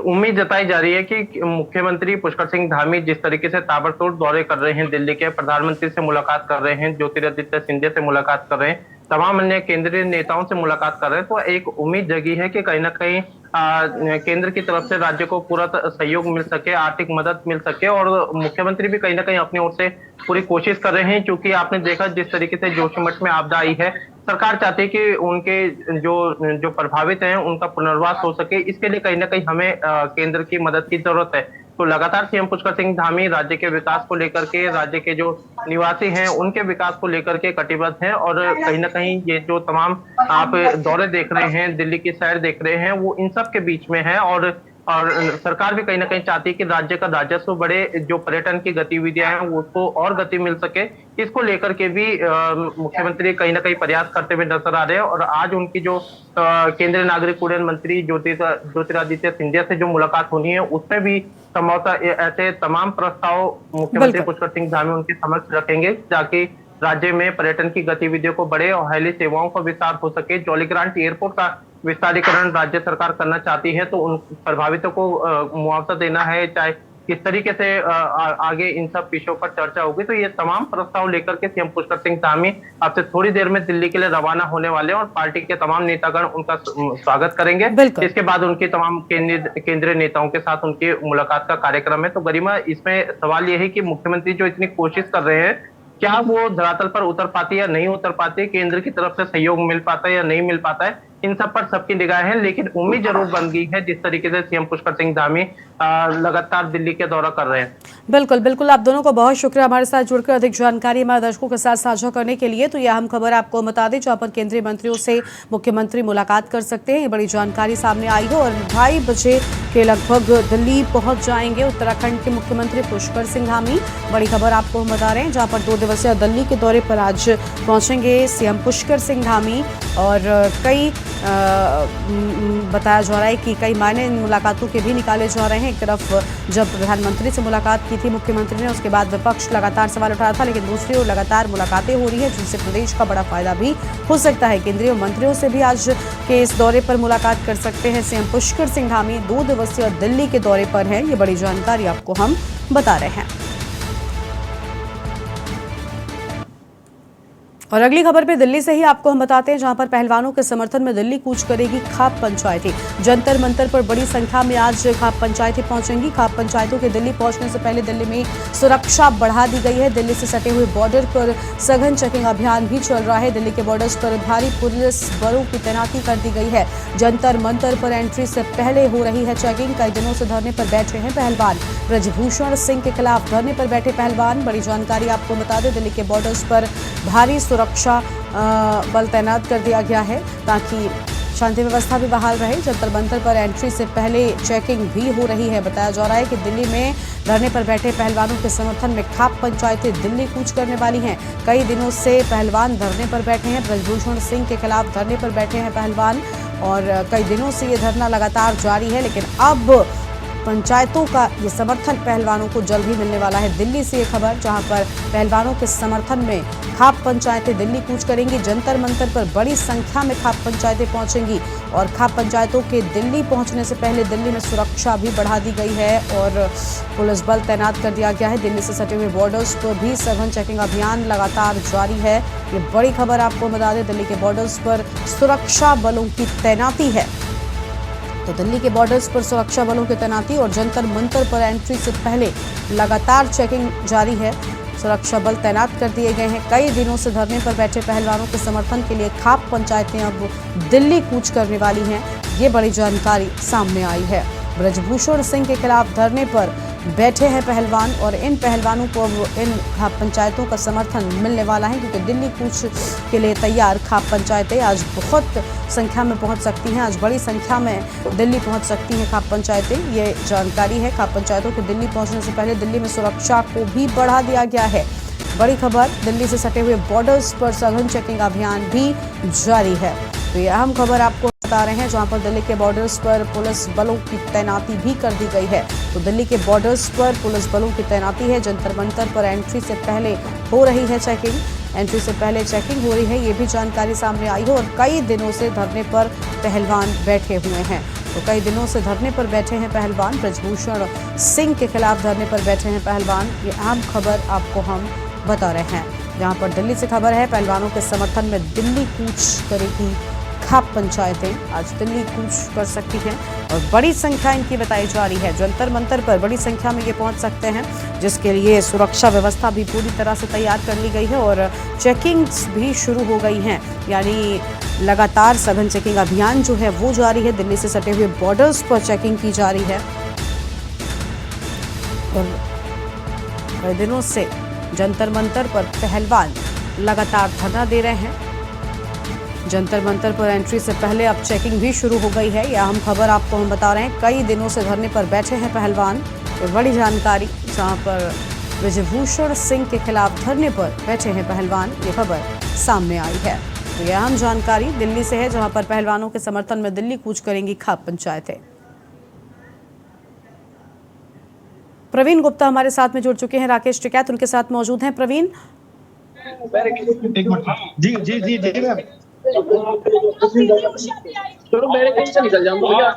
उम्मीद जताई जा रही है कि मुख्यमंत्री पुष्कर सिंह धामी जिस तरीके से ताबड़तोड़ दौरे कर रहे हैं, दिल्ली के प्रधानमंत्री से मुलाकात कर रहे हैं, ज्योतिरादित्य सिंधिया से मुलाकात कर रहे हैं, तमाम अन्य केंद्रीय नेताओं से मुलाकात कर रहे हैं, तो एक उम्मीद जगी है कि कहीं ना कहीं केंद्र की तरफ से राज्य को पूरा सहयोग मिल सके, आर्थिक मदद मिल सके। और मुख्यमंत्री भी कहीं ना कहीं अपनी ओर से पूरी कोशिश कर रहे हैं। क्योंकि आपने देखा जिस तरीके से जोशीमठ में आपदा आई है, सरकार चाहती है कि उनके जो प्रभावित हैं उनका पुनर्वास हो सके। इसके लिए कहीं ना कहीं हमें केंद्र की मदद की जरूरत है। तो लगातार सीएम पुष्कर सिंह धामी राज्य के विकास को लेकर के, राज्य के जो निवासी हैं उनके विकास को लेकर के कटिबद्ध हैं। और कहीं ना कहीं ये जो तमाम आप दौरे देख रहे हैं, दिल्ली की सैर देख रहे हैं, वो इन सब के बीच में है। और सरकार भी कहीं ना कहीं चाहती है कि राज्य का राजस्व बढ़े, जो पर्यटन की गतिविधियां हैं उसको और गति मिल सके। इसको लेकर के भी मुख्यमंत्री कहीं ना कहीं प्रयास करते हुए नजर आ रहे हैं। और आज उनकी जो केंद्रीय नागरिक उड्डयन मंत्री ज्योतिरादित्य सिंधिया से जो मुलाकात होनी है, उसमें भी संभवतः ऐसे तमाम प्रस्ताव मुख्यमंत्री पुष्कर सिंह धामी उनके समक्ष रखेंगे, ताकि राज्य में पर्यटन की गतिविधियों को बढ़े और हेली सेवाओं का विस्तार हो सके। जॉलीग्रांट एयरपोर्ट का विस्तारीकरण राज्य सरकार करना चाहती है, तो उन प्रभावितों को मुआवजा देना है, चाहे किस तरीके से आगे इन सब विषयों पर चर्चा होगी। तो ये तमाम प्रस्ताव लेकर के सीएम पुष्कर सिंह धामी आपसे थोड़ी देर में दिल्ली के लिए रवाना होने वाले हैं और पार्टी के तमाम नेतागण उनका स्वागत करेंगे। इसके बाद उनके तमाम केंद्रीय नेताओं के साथ उनकी मुलाकात का कार्यक्रम है। तो गरिमा, इसमें सवाल यह है कि मुख्यमंत्री जो इतनी कोशिश कर रहे हैं, क्या वो धरातल पर उतर पाती है या नहीं उतर पाती है, केंद्र की तरफ से सहयोग मिल पाता है या नहीं मिल पाता है, इन सब पर सबकी निगाह है। लेकिन उम्मीद जरूर बन गई है, जिस तरीके से सीएम पुष्कर सिंह धामी लगातार दिल्ली के दौरा कर रहे हैं। बिल्कुल बिल्कुल, आप दोनों को बहुत शुक्रिया हमारे साथ जुड़कर अधिक जानकारी हमारे दर्शकों के साथ साझा करने के लिए। तो यह अहम खबर आपको बता दें, जहां पर केंद्रीय मंत्रियों से मुख्यमंत्री मुलाकात कर सकते हैं। ये बड़ी जानकारी सामने आई है और 2:30 बजे के लगभग दिल्ली पहुंच जाएंगे उत्तराखंड के मुख्यमंत्री पुष्कर सिंह धामी। बड़ी खबर आपको हम बता रहे हैं, जहां पर 2 दिवसीय दिल्ली के दौरे पर आज पहुंचेंगे सीएम पुष्कर सिंह धामी। और कई बताया जा रहा है कि कई मायने इन मुलाकातों के भी निकाले जा रहे हैं। एक तरफ जब प्रधानमंत्री से मुलाकात की थी मुख्यमंत्री ने, उसके बाद विपक्ष लगातार सवाल उठाया था, लेकिन दूसरी ओर लगातार मुलाकातें हो रही है, जिनसे प्रदेश का बड़ा फायदा भी हो सकता है। केंद्रीय मंत्रियों से भी आज के इस दौरे पर मुलाकात कर सकते हैं सीएम पुष्कर सिंह धामी। 2 दिवसीय दिल्ली के दौरे पर है, ये बड़ी जानकारी आपको हम बता रहे हैं। और अगली खबर पे दिल्ली से ही आपको हम बताते हैं, जहां पर पहलवानों के समर्थन में दिल्ली कूच करेगी खाप पंचायतें। जंतर मंतर पर बड़ी संख्या में आज खाप पंचायतें पहुंचेंगी। खाप पंचायतों के दिल्ली पहुंचने से पहले दिल्ली में सुरक्षा बढ़ा दी गई है। दिल्ली से सटे हुए बॉर्डर पर सघन चेकिंग अभियान भी चल रहा है। दिल्ली के बॉर्डर्स पर भारी पुलिस बलों की तैनाती कर दी गई है। जंतर मंतर पर एंट्री से पहले हो रही है चेकिंग। कई दिनों से धरने पर बैठे हैं पहलवान। ब्रजभूषण सिंह के खिलाफ धरने पर बैठे पहलवान। बड़ी जानकारी आपको बता दें, दिल्ली के बॉर्डर्स पर भारी सुरक्षा बल तैनात कर दिया गया है, ताकि शांति व्यवस्था भी बहाल रहे। जंतर मंतर पर एंट्री से पहले चेकिंग भी हो रही है। बताया जा रहा है कि दिल्ली में धरने पर बैठे पहलवानों के समर्थन में खाप पंचायतें दिल्ली कूच करने वाली हैं। कई दिनों से पहलवान धरने पर बैठे हैं। ब्रजभूषण सिंह के खिलाफ धरने पर बैठे हैं पहलवान और कई दिनों से ये धरना लगातार जारी है, लेकिन अब पंचायतों का ये समर्थन पहलवानों को जल्द ही मिलने वाला है। दिल्ली से ये खबर, जहां पर पहलवानों के समर्थन में खाप पंचायतें दिल्ली कूच करेंगी। जंतर मंतर पर बड़ी संख्या में खाप पंचायतें पहुंचेंगी और खाप पंचायतों के दिल्ली पहुंचने से पहले दिल्ली में सुरक्षा भी बढ़ा दी गई है और पुलिस बल तैनात कर दिया गया है। दिल्ली से सटे हुए बॉर्डर्स पर भी सघन चेकिंग अभियान लगातार जारी है। ये बड़ी खबर आपको बता दें, दिल्ली के बॉर्डर्स पर सुरक्षा बलों की तैनाती है। तो दिल्ली के बॉर्डर्स पर सुरक्षा बलों की तैनाती और जंतर मंतर पर एंट्री से पहले लगातार चेकिंग जारी है। सुरक्षा बल तैनात कर दिए गए हैं। कई दिनों से धरने पर बैठे पहलवानों के समर्थन के लिए खाप पंचायतें अब दिल्ली कूच करने वाली हैं। ये बड़ी जानकारी सामने आई है। ब्रजभूषण सिंह के खिलाफ धरने पर बैठे हैं पहलवान और इन पहलवानों को अब इन खाप पंचायतों का समर्थन मिलने वाला है, क्योंकि दिल्ली कूच के लिए तैयार खाप पंचायतें आज बहुत संख्या में पहुंच सकती हैं। आज बड़ी संख्या में दिल्ली पहुंच सकती हैं खाप पंचायतें, ये जानकारी है। खाप पंचायतों के दिल्ली पहुंचने से पहले दिल्ली में सुरक्षा को भी बढ़ा दिया गया है। बड़ी खबर, दिल्ली से सटे हुए बॉर्डर्स पर सघन चेकिंग अभियान भी जारी है। तो ये अहम खबर आपको बता रहे हैं, जहां पर दिल्ली के बॉर्डर्स पर पुलिस बलों की तैनाती भी कर दी गई है। तो दिल्ली के बॉर्डर्स पर पुलिस बलों की तैनाती है। जंतर मंतर पर एंट्री से पहले हो रही है चेकिंग। एंट्री से पहले चेकिंग हो रही है, ये भी जानकारी सामने आई है। और कई दिनों से धरने पर पहलवान बैठे हुए हैं। तो कई दिनों से धरने पर बैठे हैं पहलवान। ब्रजभूषण सिंह के खिलाफ धरने पर बैठे हैं पहलवान। ये अहम खबर आपको हम बता रहे हैं, जहां पर दिल्ली से खबर है, पहलवानों के समर्थन में दिल्ली कूच करेगी खाप पंचायतें आज दिल्ली कूच कर सकती हैं और बड़ी संख्या इनकी बताई जा रही है। जंतर मंतर पर बड़ी संख्या में ये पहुंच सकते हैं, जिसके लिए सुरक्षा व्यवस्था भी पूरी तरह से तैयार कर ली गई है और चेकिंग्स भी शुरू हो गई हैं। यानी लगातार सघन चेकिंग अभियान जो है वो जारी है। दिल्ली से सटे हुए बॉर्डर्स पर चेकिंग की जा रही है और कई दिनों से जंतर मंतर पर पहलवान लगातार धरना दे रहे हैं। जंतर मंतर पर एंट्री से पहले अब चेकिंग भी शुरू हो गई है। यह अहम खबर आपको हम बता रहे हैं। कई दिनों से धरने पर बैठे हैं पहलवान। और बड़ी जानकारी, जहां पर ब्रजभूषण सिंह के खिलाफ धरने पर बैठे हैं पहलवान, ये खबर सामने आई है। तो यह अहम जानकारी दिल्ली से है, जहां पर पहलवानों के समर्थन में दिल्ली कूच करेंगी खाप पंचायतें। प्रवीण गुप्ता हमारे साथ में जुड़ चुके हैं, राकेश टिकैत उनके साथ मौजूद हैं। प्रवीण, जी जी जी जी मैम, चलो मेरे कहीं से निकल जाऊंगा।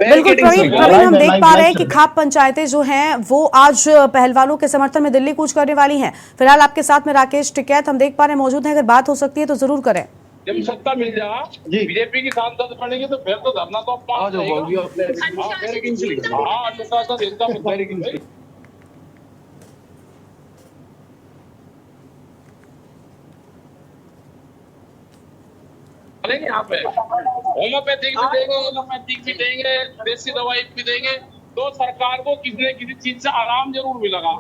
बिल्कुल प्रवीण, हम देख पा रहे हैं कि खाप पंचायतें जो हैं वो आज पहलवानों के समर्थन में दिल्ली कूच करने वाली हैं। फिलहाल आपके साथ में राकेश टिकैत हम देख पा रहे हैं मौजूद हैं। अगर बात हो सकती है तो जरूर करें। जब सत्ता मिल जाए बीजेपी की सांसद बनेगी तो फिर तो धरना तो यहाँ पे होम्योपैथिक भी देंगे, एलोपैथिक भी देंगे, देसी दवाई भी देंगे, तो सरकार को किसी न किसी चीज से आराम जरूर मिलेगा।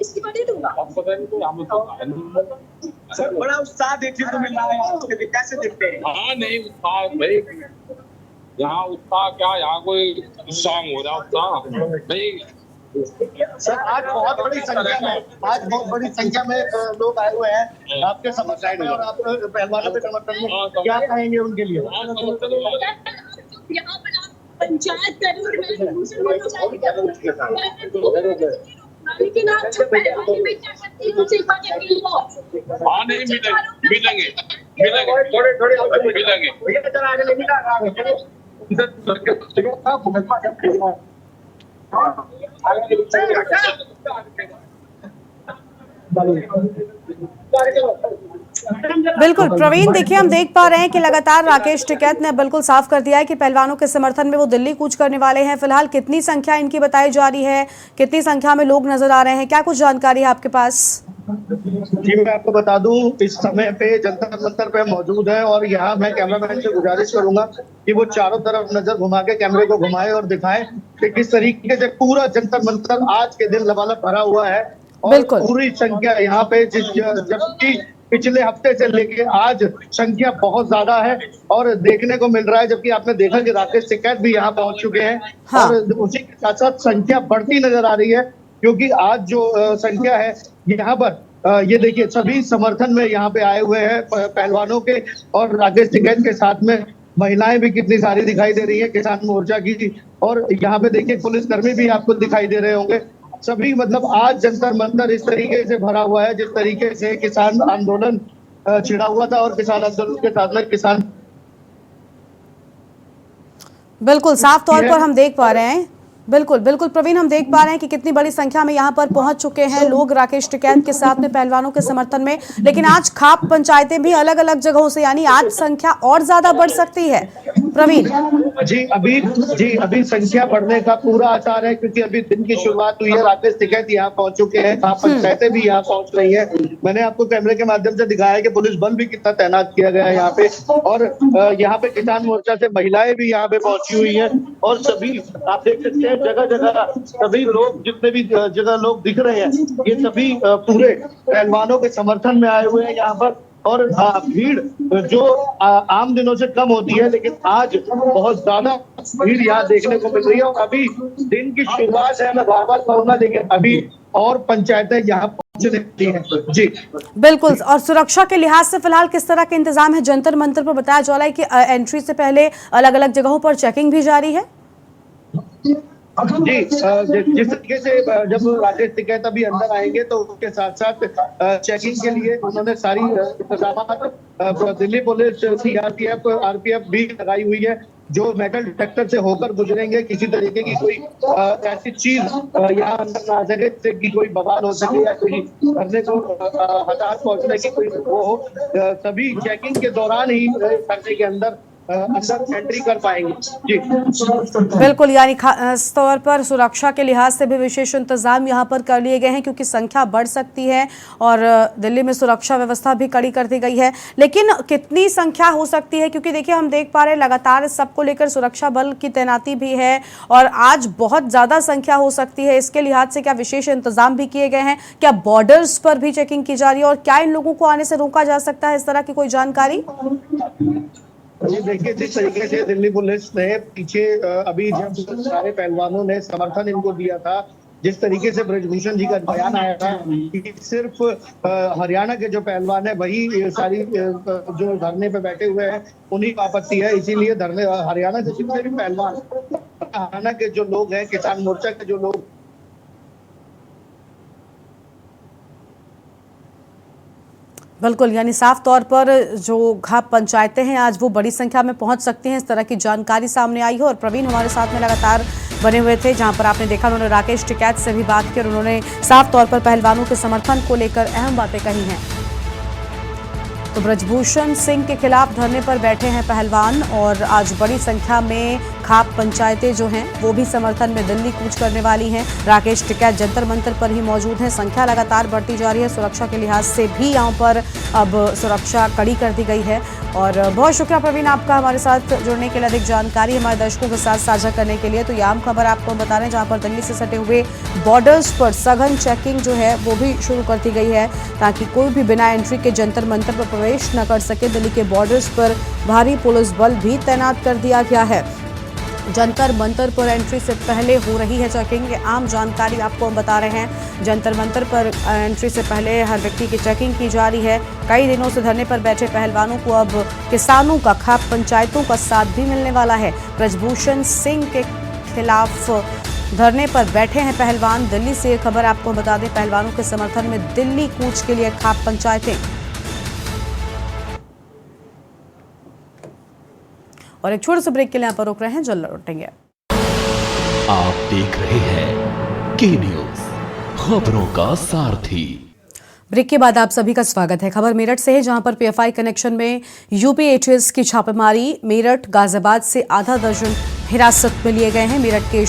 इसकी बड़ी दूंगा। अब पता नहीं कोई हम तो सर बड़ा उत्साह देखने को मिल रहा है, उसके कैसे देखते हैं? हाँ नहीं उत्साह भाई, यहाँ उत्साह क्या, यहाँ कोई उत्साह हो रहा उत्साह नहीं। सर आज बहुत बड़ी संख्या में लोग आए हुए हैं आपके समर्थन में और आप पहलवानों के समर्थन में, क्या कहेंगे उनके लिए? यहाँ पर आप पंचायत लेकिन आप जो पहलवानी में क्या करती है उसे एक बार यकीन हो। हाँ नहीं मिलेंगे थोड़े मिलेंगे। बिल्कुल प्रवीण, देखिए हम देख पा रहे हैं कि लगातार राकेश टिकैत ने बिल्कुल साफ कर दिया है कि पहलवानों के समर्थन में वो दिल्ली कूच करने वाले हैं। फिलहाल कितनी संख्या इनकी बताई जा रही है, कितनी संख्या में लोग नजर आ रहे हैं, क्या कुछ जानकारी है आपके पास? जी मैं आपको बता दूं, इस समय पे जंतर मंतर पे मौजूद है और यहाँ मैं कैमरामैन से गुजारिश करूंगा कि वो चारों तरफ नजर घुमा के कैमरे को घुमाए और दिखाए कि किस तरीके से पूरा जंतर मंतर आज के दिन लबालब भरा हुआ है। और पूरी संख्या यहाँ पे जबकि पिछले हफ्ते से लेके आज संख्या बहुत ज्यादा है और देखने को मिल रहा है, जबकि आपने देखा कि राकेश टिकैत भी यहाँ पहुंच चुके हैं। हाँ। और उसी के साथ साथ संख्या बढ़ती नजर आ रही है, क्योंकि आज जो संख्या है यहाँ पर ये देखिए सभी समर्थन में यहाँ पे आए हुए हैं पहलवानों के, और राकेश टिकैत के साथ में महिलाएं भी कितनी सारी दिखाई दे रही है किसान मोर्चा की। और यहाँ पे देखिए पुलिसकर्मी भी आपको दिखाई दे रहे होंगे। सभी मतलब आज जंतर मंतर इस तरीके से भरा हुआ है जिस तरीके से किसान आंदोलन छिड़ा हुआ था और किसान आंदोलन के साथ में किसान बिल्कुल साफ तौर पर हम देख पा रहे हैं। बिल्कुल प्रवीण, हम देख पा रहे हैं कि कितनी बड़ी संख्या में यहाँ पर पहुंच चुके हैं लोग राकेश टिकैत के साथ में पहलवानों के समर्थन में। लेकिन आज खाप पंचायतें भी अलग अलग जगहों से, यानी आज संख्या और ज्यादा बढ़ सकती है प्रवीण। जी अभी संख्या बढ़ने का पूरा आसार है, क्योंकि अभी दिन की शुरुआत हुई है। राकेश टिकैत यहाँ पहुंच चुके हैं, खाप पंचायतें भी यहाँ पहुंच रही है। मैंने आपको कैमरे के माध्यम से दिखाया है कि पुलिस बल भी कितना तैनात किया गया है यहाँ पे, और यहाँ पे किसान मोर्चा से महिलाएं भी यहाँ पे पहुंची हुई है। और सभी आप देख सकते हैं जगह जगह सभी लोग, जितने भी जगह लोग दिख रहे हैं, ये सभी पूरे पहलवानों के समर्थन में आए हुए हैं यहाँ पर। और भीड़ जो आम दिनों से कम होती है, लेकिन आज बहुत ज्यादा भीड़ यहाँ देखने को मिल रही है। और अभी दिन की शुरुआत है, मैं बार बार कहूंगा, लेकिन अभी और पंचायतें यहाँ पहुंचने वाली हैं। जी बिल्कुल। और सुरक्षा के लिहाज से फिलहाल किस तरह के इंतजाम है? जंतर मंतर पर बताया जा रहा है कि एंट्री से पहले अलग अलग जगहों पर चेकिंग भी जारी है। जी जिस तरीके से जब राकेश टिकैत अभी अंदर आएंगे तो उसके साथ साथ चेकिंग के लिए उन्होंने सारी इंतजाम दिल्ली पुलिस, सीआरपीएफ, आरपीएफ भी लगाई हुई है। जो मेटल डिटेक्टर से होकर गुजरेंगे, किसी तरीके की कोई ऐसी चीज यहाँ अंदर ना आ सके जिससे कि कोई बवाल हो सके या कोई धरने को हताहत पहुंचने की कोई वो हो। सभी चेकिंग के दौरान ही धरने के अंदर एंट्री कर पाएंगे। जी बिल्कुल, यानी खास तौर पर सुरक्षा के लिहाज से भी विशेष इंतजाम यहाँ पर कर लिए गए हैं, क्योंकि संख्या बढ़ सकती है और दिल्ली में सुरक्षा व्यवस्था भी कड़ी कर दी गई है। लेकिन कितनी संख्या हो सकती है, क्योंकि देखिए हम देख पा रहे हैं लगातार सबको लेकर सुरक्षा बल की तैनाती भी है और आज बहुत ज्यादा संख्या हो सकती है। इसके लिहाज से क्या विशेष इंतजाम भी किए गए हैं? क्या बॉर्डर्स पर भी चेकिंग की जा रही है और क्या इन लोगों को आने से रोका जा सकता है? इस तरह की कोई जानकारी? ये देखिए, जिस तरीके से दिल्ली पुलिस ने पीछे अभी जब सारे पहलवानों ने समर्थन इनको दिया था, जिस तरीके से ब्रजभूषण जी का बयान आया था कि सिर्फ हरियाणा के जो पहलवान है वही सारी जो धरने पे बैठे हुए हैं उन्हीं को आपत्ति है, इसीलिए धरने हरियाणा के जितने भी पहलवान, हरियाणा के जो लोग हैं, किसान मोर्चा के जो लोग, बिल्कुल, यानी साफ तौर पर जो घाट पंचायतें हैं आज वो बड़ी संख्या में पहुंच सकती हैं, इस तरह की जानकारी सामने आई है। और प्रवीण हमारे साथ में लगातार बने हुए थे, जहां पर आपने देखा उन्होंने राकेश टिकैत से भी बात की और उन्होंने साफ तौर पर पहलवानों के समर्थन को लेकर अहम बातें कही हैं। तो ब्रजभूषण सिंह के खिलाफ धरने पर बैठे हैं पहलवान और आज बड़ी संख्या में खाप पंचायतें जो हैं वो भी समर्थन में दिल्ली कूच करने वाली हैं। राकेश टिकैत जंतर मंतर पर ही मौजूद हैं। संख्या लगातार बढ़ती जा रही है। सुरक्षा के लिहाज से भी यहाँ पर अब सुरक्षा कड़ी कर दी गई है। और बहुत शुक्रिया प्रवीण आपका हमारे साथ जुड़ने के लिए, अधिक जानकारी हमारे दर्शकों के साथ साझा करने के लिए। तो ये आम खबर आपको बता रहे हैं, जहाँ पर दिल्ली से सटे हुए बॉर्डर्स पर सघन चेकिंग जो है वो भी शुरू कर दी गई है, ताकि कोई भी बिना एंट्री के जंतर मंतर पर प्रवेश न कर सके। दिल्ली के बॉर्डर्स पर भारी पुलिस बल भी तैनात कर दिया गया है। जंतर मंतर पर एंट्री से पहले हो रही है चेकिंग। आम जानकारी आपको हम बता रहे हैं, जंतर मंतर पर एंट्री से पहले हर व्यक्ति की चेकिंग की जा रही है। कई दिनों से धरने पर बैठे पहलवानों को अब किसानों का, खाप पंचायतों का साथ भी मिलने वाला है। ब्रजभूषण सिंह के खिलाफ धरने पर बैठे हैं पहलवान। दिल्ली से खबर आपको बता दें, पहलवानों के समर्थन में दिल्ली कूच के लिए खाप पंचायतें। और एक छोटे से ब्रेक के लिए यहाँ पर रुक रहे हैं, जल्द लौटेंगे। आप देख रहे हैं के न्यूज, खबरों का सारथी। ब्रेक के बाद आप सभी का स्वागत है। खबर मेरठ से है, जहां पर पीएफआई कनेक्शन में यूपी एटीएस की छापेमारी। मेरठ गाजियाबाद से आधा दर्जन हिरासत में लिए गए हैं। मेरठ के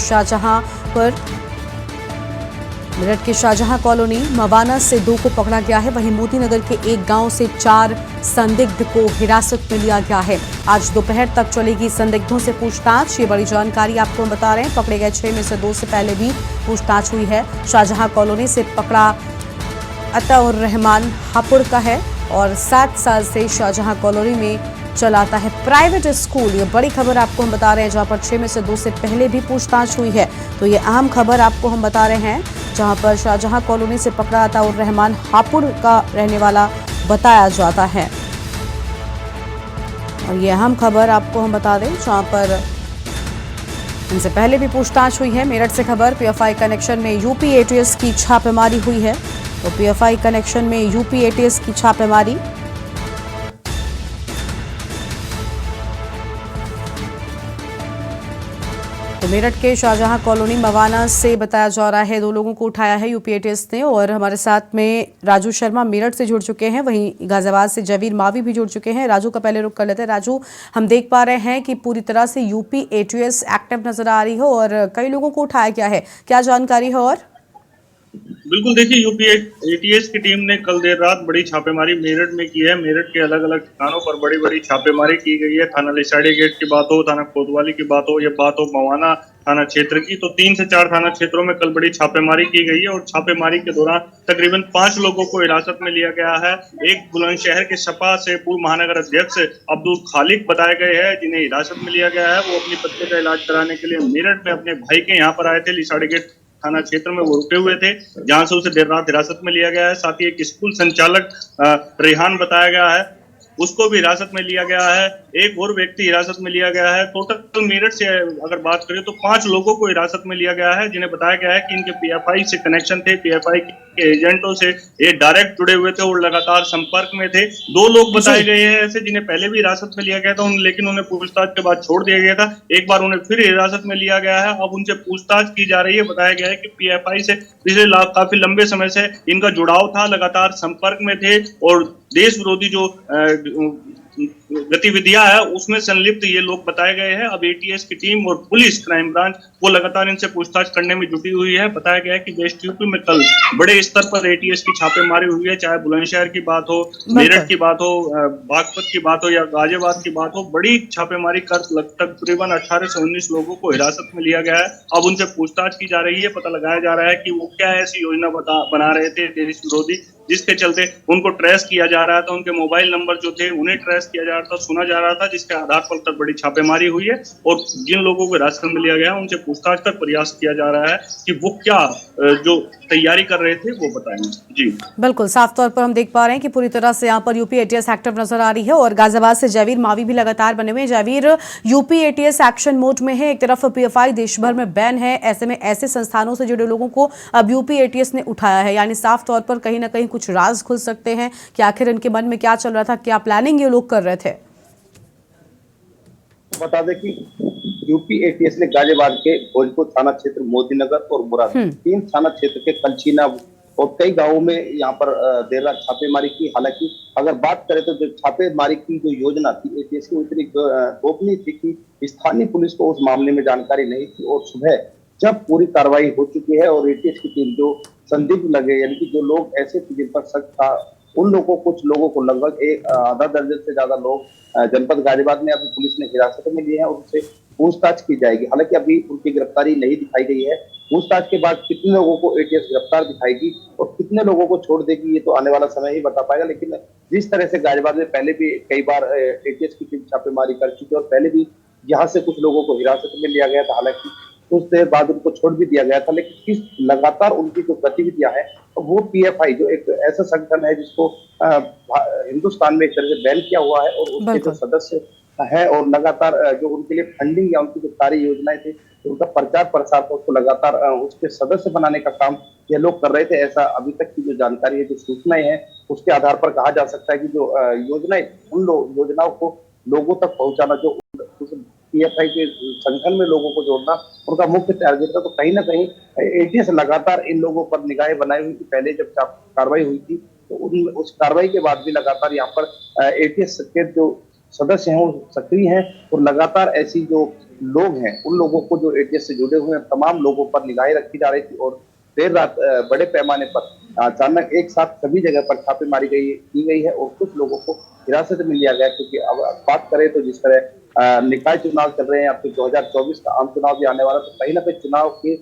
शाहजहां कॉलोनी मवाना से 2 को पकड़ा गया है। वहीं मोती नगर के एक गांव से 4 संदिग्ध को हिरासत में लिया गया है। आज दोपहर तक चलेगी संदिग्धों से पूछताछ। ये बड़ी जानकारी आपको हम बता रहे हैं। पकड़े गए 6 में से 2 से पहले भी पूछताछ हुई है। शाहजहां कॉलोनी से पकड़ा अताउर रहमान हापुड़ का है और 7 साल से शाहजहां कॉलोनी में चलाता है प्राइवेट स्कूल। ये बड़ी खबर आपको हम बता रहे हैं, जहां पर 6 में से 2 से पहले भी पूछताछ हुई है। तो ये अहम खबर आपको हम बता रहे हैं, जहां पर शाहजहां कॉलोनी से पकड़ा अताउर रहमान हापुड़ का रहने वाला बताया जाता है। और ये अहम खबर आपको हम बता दें, जहां पर इनसे पहले भी पूछताछ हुई है। मेरठ से खबर, पीएफआई कनेक्शन में यूपी एटीएस की छापेमारी हुई है। तो पीएफआई कनेक्शन में यूपी एटीएस की छापेमारी। तो मेरठ के शाहजहां कॉलोनी मवाना से बताया जा रहा है 2 लोगों को उठाया है यूपी एटीएस ने। और हमारे साथ में राजू शर्मा मेरठ से जुड़ चुके हैं, वहीं गाजियाबाद से जवीर मावी भी जुड़ चुके हैं। राजू का पहले रुख कर लेते हैं। राजू, हम देख पा रहे हैं कि पूरी तरह से यूपी एटीएस एक्टिव नजर आ रही है और कई लोगों को उठाया गया है, क्या जानकारी है? और बिल्कुल, देखिए, यूपी एटीएस की टीम ने कल देर रात बड़ी छापेमारी मेरठ में की है। मेरठ के अलग अलग ठिकानों पर बड़ी बड़ी छापेमारी की गई है। थाना लिसाड़ी गेट की बात हो, थाना कोतवाली की बात हो, या बात हो मवाना थाना क्षेत्र की, तो 3 से 4 थाना क्षेत्रों में कल बड़ी छापेमारी की गई है। और छापेमारी के दौरान तकरीबन 5 लोगों को हिरासत में लिया गया है। एक बुलंदशहर के सपा से पूर्व महानगर अध्यक्ष अब्दुल खालिक बताए गए हैं, जिन्हें हिरासत में लिया गया है। वो अपनी पत्नी का इलाज कराने के लिए मेरठ में अपने भाई के यहाँ पर आए थे। लिसाड़ी गेट थाना क्षेत्र में वो रुके हुए थे, जहां से उसे देर रात हिरासत में लिया गया है। साथ ही एक स्कूल संचालक रेहान बताया गया है उसको भी हिरासत में लिया गया है। एक और व्यक्ति हिरासत में लिया गया है। टोटल मेरठ से अगर बात करें तो 5 लोगों को हिरासत में लिया गया है, जिन्हें बताया गया है कि इनके पीएफआई से कनेक्शन थे, पीएफआई के एजेंटों से ये डायरेक्ट जुड़े हुए थे और लगातार संपर्क में थे। 2 लोग बताए गए हैं ऐसे जिन्हें पहले भी हिरासत में लिया गया था, लेकिन उन्हें पूछताछ के बाद छोड़ दिया गया था। एक बार उन्हें फिर हिरासत में लिया गया है, अब उनसे पूछताछ की जा रही है। बताया गया है कि पीएफआई से पिछले काफी लंबे समय से इनका जुड़ाव था, लगातार संपर्क में थे और देश विरोधी जो गतिविधियां है उसमें संलिप्त ये लोग बताए गए हैं। अब एटीएस की टीम और पुलिस क्राइम ब्रांच वो लगातार इनसे पूछताछ करने में जुटी हुई है। बताया गया है कि वेस्ट यूपी में कल बड़े स्तर पर एटीएस की छापेमारी हुई है, चाहे बुलंदशहर की बात हो, मेरठ की बात हो, बागपत की बात हो या गाजियाबाद की बात हो, बड़ी छापेमारी कर तकरीबन 18 से 19 लोगों को हिरासत में लिया गया है। अब उनसे पूछताछ की जा रही है, पता लगाया जा रहा है कि वो क्या ऐसी योजना बना रहे थे देश विरोधी जिसके चलते उनको ट्रेस किया जा रहा था, उनके मोबाइल नंबर जो थे उन्हें ट्रेस किया जा रहा था, सुना जा रहा था, जिसके आधार पर तक बड़ी छापेमारी हुई है और जिन लोगों को हिरासत में लिया गया है उनसे पूछताछ कर प्रयास किया जा रहा है कि वो क्या जो तैयारी कर रहे थे वो बताएंगे। जी बिल्कुल, साफ तौर पर हम देख पा रहे हैं कि पूरी तरह से यहाँ पर यूपी एटीएस एक्टिव नजर आ रही है और गाजियाबाद से जयवीर मावी भी लगातार बने हुए हैं। Jaiveer, UP ATS action mode में है, एक तरफ पीएफआई देश भर में बैन है, ऐसे में ऐसे संस्थानों से जुड़े लोगों को अब यूपी एटीएस ने उठाया है, यानी साफ तौर पर कहीं ना कहीं कुछ राज खुल सकते हैं कि आखिर इनके मन में क्या चल रहा था, क्या प्लानिंग ये लोग कर रहे थे। बता दें कि यूपी एटीएस ने गाजियाबाद के भोजपुर थाना क्षेत्र, मोदीनगर और मुराद 3 थाना क्षेत्र के कलचीना और कई गांवों में यहाँ पर देर रात छापेमारी की। हालांकि अगर बात करें तो जो छापेमारी की जो योजना थी एटीएस की उतनी गोपनीय थी कि स्थानीय पुलिस को उस मामले में जानकारी नहीं थी और सुबह जब पूरी कार्रवाई हो चुकी है और एटीएस की टीम जो संदिग्ध लगे यानी कि जो लोग ऐसे थे जिन पर शक था उन लोगों कुछ लोगों को लगभग आधा दर्जन से ज्यादा लोग जनपद गाजियाबाद में अभी पुलिस ने हिरासत में लिए हैं और उनसे पूछताछ की जाएगी। हालांकि अभी उनकी गिरफ्तारी नहीं दिखाई गई है। पूछताछ के बाद कितने लोगों को एटीएस गिरफ्तार दिखाएगी और कितने लोगों को छोड़ देगी ये तो आने वाला समय ही बता पाएगा। लेकिन जिस तरह से गाजियाबाद में पहले भी कई बार एटीएस की टीम छापेमारी कर चुकी है और पहले भी यहाँ से कुछ लोगों को हिरासत में लिया गया था, हालांकि कुछ देर बाद उनको छोड़ भी दिया गया था, लेकिन किस लगातार उनकी जो गतिविधियां हैं वो पीएफआई जो एक ऐसा संगठन है जिसको हिंदुस्तान में एक तरह से बैन किया हुआ है और उसके जो सदस्य है और लगातार जो उनके लिए फंडिंग या उनकी जो कार्य योजनाएं थी उनका प्रचार प्रसार था उसको लगातार उसके सदस्य बनाने का काम ये लोग कर रहे थे। ऐसा अभी तक की जो जानकारी है, जो सूचनाएं हैं उसके आधार पर कहा जा सकता है कि जो योजनाएं उन योजनाओं को लोगों तक पहुंचाना, जो पीएफआई के संगठन में लोगों को जोड़ना उनका मुख्य टारगेट था। तो कहीं ना कहीं एटीएस लगातार इन लोगों पर निगाहें बनाई हुई थी। पहले जब कार्रवाई हुई थी तो उस कार्रवाई के बाद भी लगातार यहाँ पर एटीएस के जो सदस्य हैं वो सक्रिय हैं और लगातार ऐसी जो लोग हैं उन लोगों को जो एटीएस से जुड़े हुए हैं तमाम लोगों पर निगाहें रखी जा रही थी और देर रात बड़े पैमाने पर अचानक एक साथ सभी जगह पर छापेमारी की गई है और कुछ लोगों को हिरासत में लिया गया। क्योंकि अब बात करें तो जिस तरह निकाय चुनाव चल रहे हैं या फिर 2024 का आम चुनाव भी आने वाला, तो कहीं ना कहीं चुनाव के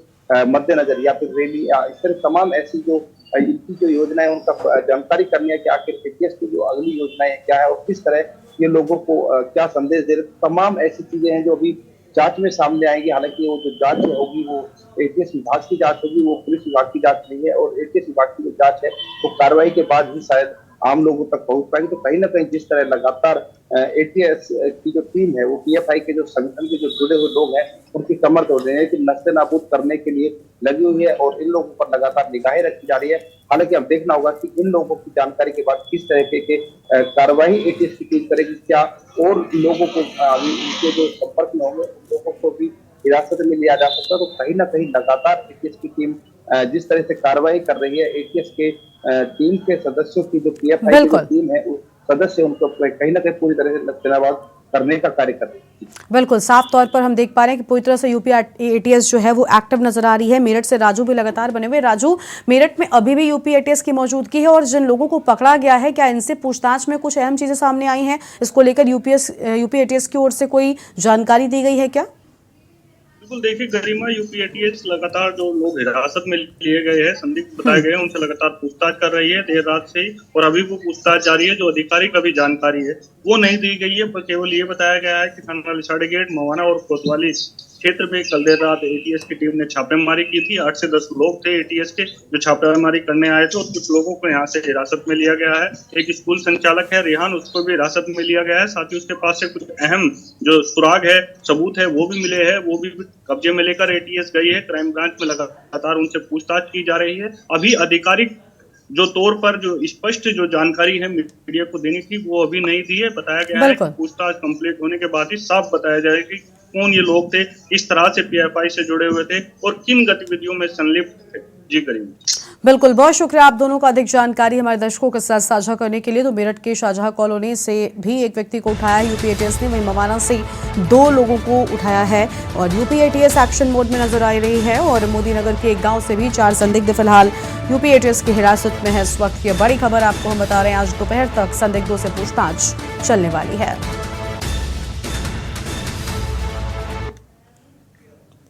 मद्देनजर या फिर रैली या इस तरह तमाम ऐसी जो इनकी जो योजना है उनका जानकारी करनी है कि आखिर एटीएस की जो अगली योजनाएं क्या है और किस तरह ये लोगों को क्या संदेश दे रहे। तमाम ऐसी चीजें हैं जो अभी जांच में सामने आएगी। हालांकि वो जो जांच होगी वो एटीएस विभाग की जांच होगी, वो पुलिस विभाग की जांच नहीं है और एटीएस विभाग की जो जांच है वो कार्रवाई के बाद ही शायद आम लोगों तक पहुंच पाएंगे। तो कहीं ना कहीं जिस तरह लगातार एटीएस की जो टीम है वो पीएफआई के जो संगठन के जो जुड़े हुए लोग हैं उनकी कमर तोड़ रहे हैं कि नस्ते नाबूद करने के लिए लगी हुई है और इन लोगों पर लगातार निगाहें रखी जा रही है। हालांकि अब देखना होगा कि इन लोगों की जानकारी के बाद किस तरह के कार्रवाई एटीएस की टीम करेगी, क्या और लोगों को उनके जो संपर्क में होंगे उन लोगों को भी हिरासत में लिया जा सकता है। तो कहीं ना कहीं लगातार एटीएस की टीम जिस तरह से कार्रवाई कर रही है, एटीएस के टीम के सदस्यों की जो पीएफआई की टीम है उस सदस्य उनको कहीं ना कहीं पूरी तरह से नस्तेनाबूद करने का कार्य कर रहे हैं। बिल्कुल, साफ तौर पर हम देख पा रहे हैं कि पूरी तरह से यूपी एटीएस जो है वो एक्टिव नजर आ रही है। मेरठ से राजू भी लगातार बने हुए। राजू, मेरठ में अभी भी यूपी एटीएस की मौजूदगी है और जिन लोगों को पकड़ा गया है क्या इनसे पूछताछ में कुछ अहम चीजें सामने आई हैं? इसको लेकर यूपी एटीएस की ओर से कोई जानकारी दी गई है क्या? बिल्कुल, देखिए गरिमा, यूपी एटीएस लगातार जो लोग हिरासत में लिए गए हैं, संदिग्ध बताए गए हैं, उनसे लगातार पूछताछ कर रही है देर रात से ही और अभी वो पूछताछ जारी है। जो आधिकारिक अभी जानकारी है वो नहीं दी गई है, पर केवल ये बताया गया है कि थाना लिसाड़ी गेट, मवाना और कोतवाली क्षेत्र में कल देर रात एटीएस की टीम ने छापेमारी की थी। 8 से 10 लोग थे एटीएस के जो छापेमारी करने आए थे और कुछ लोगों को यहाँ से हिरासत में लिया गया है। एक स्कूल संचालक है रेहान, उसको भी हिरासत में लिया गया है। साथ ही उसके पास से कुछ अहम जो सुराग है, सबूत है, वो भी मिले हैं, वो भी कब्जे में लेकर एटीएस गई है। क्राइम ब्रांच में लगातार उनसे पूछताछ की जा रही है। अभी आधिकारिक जो तौर पर जो स्पष्ट जो जानकारी है मीडिया को देनी थी वो अभी नहीं दी है। बताया गया है कि पूछताछ कंप्लीट होने के बाद ही साफ बताया जाएगा कि कौन ये लोग थे, किस तरह से पीएफआई से जुड़े हुए थे और किन गतिविधियों में संलिप्त थे। जी करीम। बिल्कुल, बहुत शुक्रिया आप दोनों का अधिक जानकारी हमारे दर्शकों के साथ साझा करने के लिए। तो मेरठ के शाहजहां कॉलोनी से भी एक व्यक्ति को उठाया यूपी एटीएस ने, वहीं मवाना से 2 लोगों को उठाया है और यूपी एटीएस एक्शन मोड में नजर आ रही है। और मोदी नगर के एक गांव से भी 4 संदिग्ध फिलहाल यूपी एटीएस की हिरासत में है। इस वक्त की बड़ी खबर आपको हम बता रहे हैं, आज दोपहर तक संदिग्धों से पूछताछ चलने वाली है।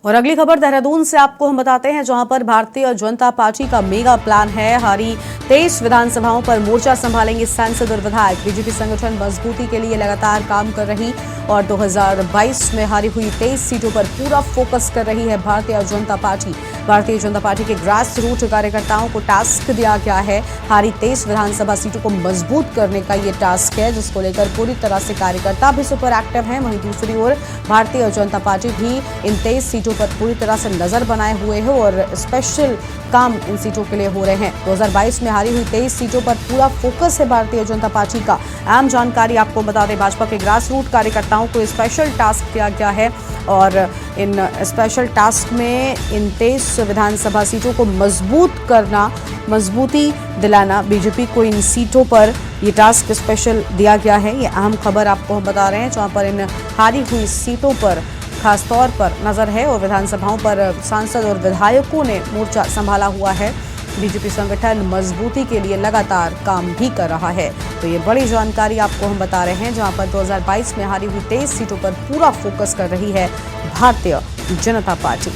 और अगली खबर देहरादून से आपको हम बताते हैं, जहां पर भारतीय जनता पार्टी का मेगा प्लान है। हारी 23 विधानसभाओं पर मोर्चा संभालेंगे सांसद और विधायक। बीजेपी संगठन मजबूती के लिए लगातार काम कर रही और 2022 में हारी हुई 23 सीटों पर पूरा फोकस कर रही है भारतीय जनता पार्टी। भारतीय जनता पार्टी के ग्रास रूट कार्यकर्ताओं को टास्क दिया गया है हारी 23 विधानसभा सीटों को मजबूत करने का ये टास्क है, जिसको लेकर पूरी तरह से कार्यकर्ता भी सुपर एक्टिव हैं। वहीं दूसरी ओर भारतीय जनता पार्टी भी इन 23 सीटों पर पूरी तरह से नजर बनाए हुए है और स्पेशल काम इन सीटों के लिए हो रहे हैं। 2022 में हारी हुई 23 सीटों पर पूरा फोकस है भारतीय जनता पार्टी का। अहम जानकारी आपको बता दें, भाजपा के ग्रास रूट कार्यकर्ताओं को स्पेशल टास्क दिया गया है और इन स्पेशल टास्क में इन 23 विधानसभा सीटों को मजबूत करना, मजबूती दिलाना, बीजेपी को इन सीटों पर ये टास्क स्पेशल दिया गया है। ये अहम खबर आपको हम बता रहे हैं, जहां पर इन हारी हुई सीटों पर खास तौर पर नजर है और विधानसभाओं पर सांसद और विधायकों ने मोर्चा संभाला हुआ है। बीजेपी संगठन मजबूती के लिए लगातार काम भी कर रहा है। तो ये बड़ी जानकारी आपको हम बता रहे हैं, जहां पर 2022 में हारी हुई 23 सीटों पर पूरा फोकस कर रही है भारतीय जनता पार्टी।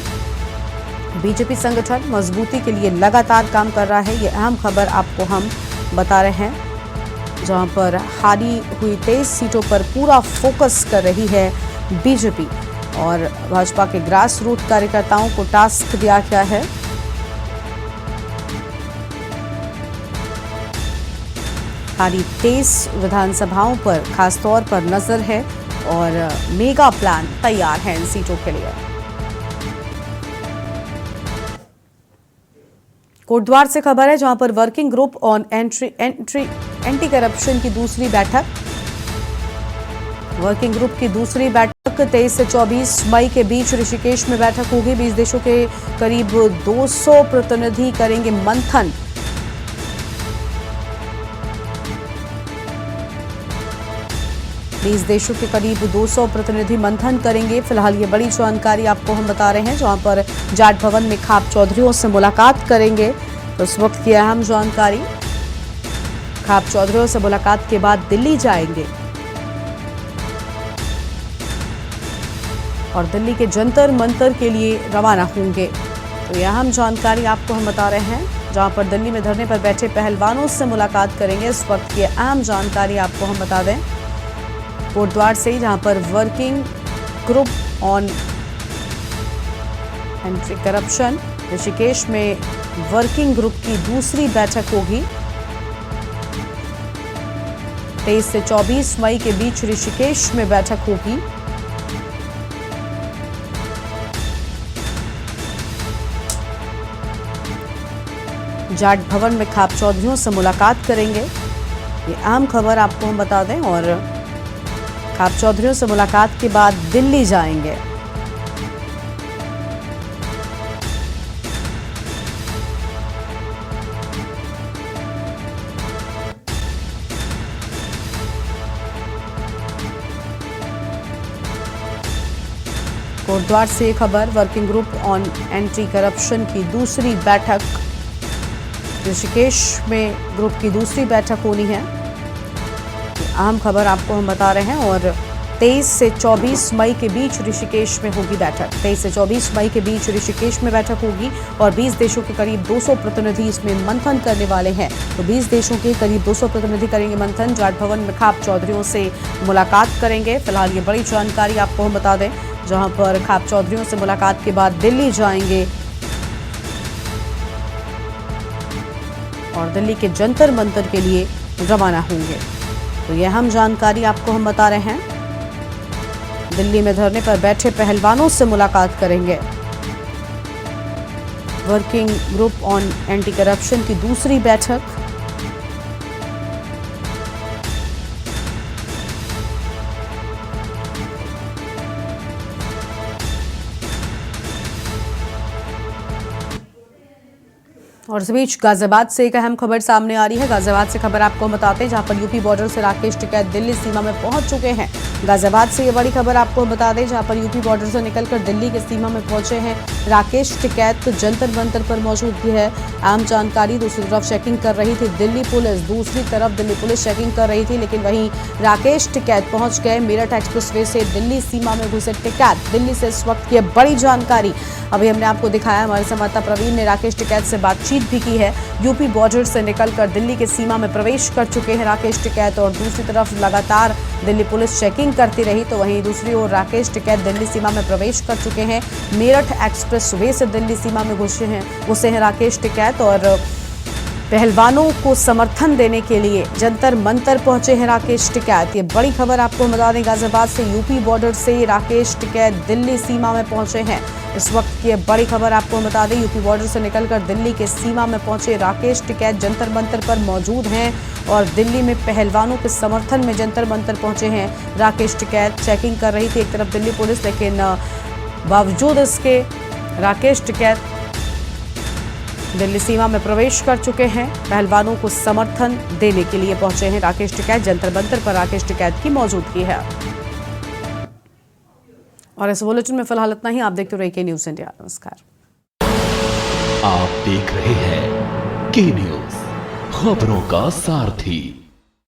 बीजेपी संगठन मजबूती के लिए लगातार काम कर रहा है, ये अहम खबर आपको हम बता रहे हैं, जहां पर हारी हुई 23 सीटों पर पूरा फोकस कर रही है बीजेपी और भाजपा के ग्रास रूट कार्यकर्ताओं को टास्क दिया गया है। हारी 23 विधानसभाओं पर खास तौर पर नजर है और मेगा प्लान तैयार है इन सीटों के लिए। कोटद्वार से खबर है, जहां पर working group on anti corruption की दूसरी बैठक, वर्किंग ग्रुप की दूसरी बैठक 23 से 24 मई के बीच ऋषिकेश में बैठक होगी। 20 देशों के करीब 200 प्रतिनिधि करेंगे मंथन। देशों के करीब 200 प्रतिनिधि मंथन करेंगे। फिलहाल ये बड़ी जानकारी आपको हम बता रहे हैं, जहां पर जाट भवन में खाप चौधरियों से मुलाकात करेंगे। तो इस वक्त की अहम जानकारी, खाप चौधरियों से मुलाकात के बाद दिल्ली जाएंगे और दिल्ली के जंतर मंतर के लिए रवाना होंगे। तो यह अहम जानकारी आपको हम बता रहे हैं, जहां पर दिल्ली में धरने पर बैठे पहलवानों से मुलाकात करेंगे। इस वक्त की अहम जानकारी आपको हम बता दें, कोटद्वार से, जहां पर working group on anti corruption Rishikesh में वर्किंग ग्रुप की दूसरी बैठक होगी। 23 से 24 मई के बीच ऋषिकेश में बैठक होगी। जाट भवन में खाप चौधरियों से मुलाकात करेंगे। ये अहम खबर आपको हम बता दें और खाप चौधरियों से मुलाकात के बाद दिल्ली जाएंगे। कोटद्वार से खबर, working group on anti corruption की दूसरी बैठक ऋषिकेश में ग्रुप की दूसरी बैठक होनी है। अहम खबर आपको हम बता रहे हैं और 23 से 24 मई के बीच ऋषिकेश में होगी बैठक। 23 से 24 मई के बीच ऋषिकेश में बैठक होगी और 20 देशों के करीब 200 प्रतिनिधि इसमें मंथन करने वाले हैं। तो 20 देशों के करीब 200 प्रतिनिधि करेंगे मंथन, जाट भवन में खाप चौधरियों से मुलाकात करेंगे। फिलहाल ये बड़ी जानकारी आपको हम बता दें, जहां पर खाप चौधरियों से मुलाकात के बाद दिल्ली जाएंगे और दिल्ली के जंतर मंतर के लिए रवाना होंगे। तो यह अहम जानकारी आपको हम बता रहे हैं। दिल्ली में धरने पर बैठे पहलवानों से मुलाकात करेंगे। Working group on anti corruption की दूसरी बैठक। और इस बीच गाजियाबाद से एक अहम खबर सामने आ रही है। गाजियाबाद से खबर आपको बताते हैं, जहां पर यूपी बॉर्डर से राकेश टिकैत दिल्ली सीमा में पहुंच चुके हैं। गाजियाबाद से ये बड़ी खबर आपको बता दें, जहां पर यूपी बॉर्डर से निकलकर दिल्ली के सीमा में पहुंचे हैं राकेश टिकैत। जंतर मंतर पर मौजूदगी है। आम जानकारी। दूसरी तरफ चेकिंग कर रही थी दिल्ली पुलिस, दूसरी तरफ दिल्ली पुलिस चेकिंग कर रही थी, लेकिन वहीं राकेश टिकैत पहुंच गए। मेरठ एक्सप्रेसवे से दिल्ली सीमा में घुसे टिकैत। दिल्ली से इस वक्त की बड़ी जानकारी अभी हमने आपको दिखाया। हमारे संवाददाता प्रवीण ने राकेश टिकैत से बातचीत भी की है। यूपी बॉर्डर से निकलकर दिल्ली के सीमा में प्रवेश कर चुके हैं राकेश टिकैत, और दूसरी तरफ लगातार दिल्ली पुलिस चेकिंग करती रही। तो वहीं दूसरी ओर राकेश टिकैत दिल्ली सीमा में प्रवेश कर चुके हैं। मेरठ एक्सप्रेसवे से दिल्ली सीमा में घुसे हैं राकेश टिकैत, और पहलवानों को समर्थन देने के लिए जंतर मंतर पहुंचे हैं राकेश टिकैत। ये बड़ी खबर आपको बता दें, गाजियाबाद से यूपी बॉर्डर से राकेश टिकैत दिल्ली सीमा में पहुंचे हैं। इस वक्त की बड़ी खबर आपको बता दें, यूपी बॉर्डर से निकलकर दिल्ली के सीमा में पहुंचे राकेश टिकैत जंतर मंतर पर मौजूद हैं, और दिल्ली में पहलवानों के समर्थन में जंतर मंतर पहुंचे हैं राकेश टिकैत। चेकिंग कर रही थी एक तरफ दिल्ली पुलिस, लेकिन बावजूद इसके राकेश टिकैत दिल्ली सीमा में प्रवेश कर चुके हैं। पहलवानों को समर्थन देने के लिए पहुंचे हैं राकेश टिकैत। जंतर मंतर पर राकेश टिकैत की मौजूदगी है। और इस बुलेटिन में फिलहाल इतना ही। आप देखते रहिए के न्यूज़ इंडिया। नमस्कार। आप देख रहे हैं के न्यूज़, खबरों का सारथी।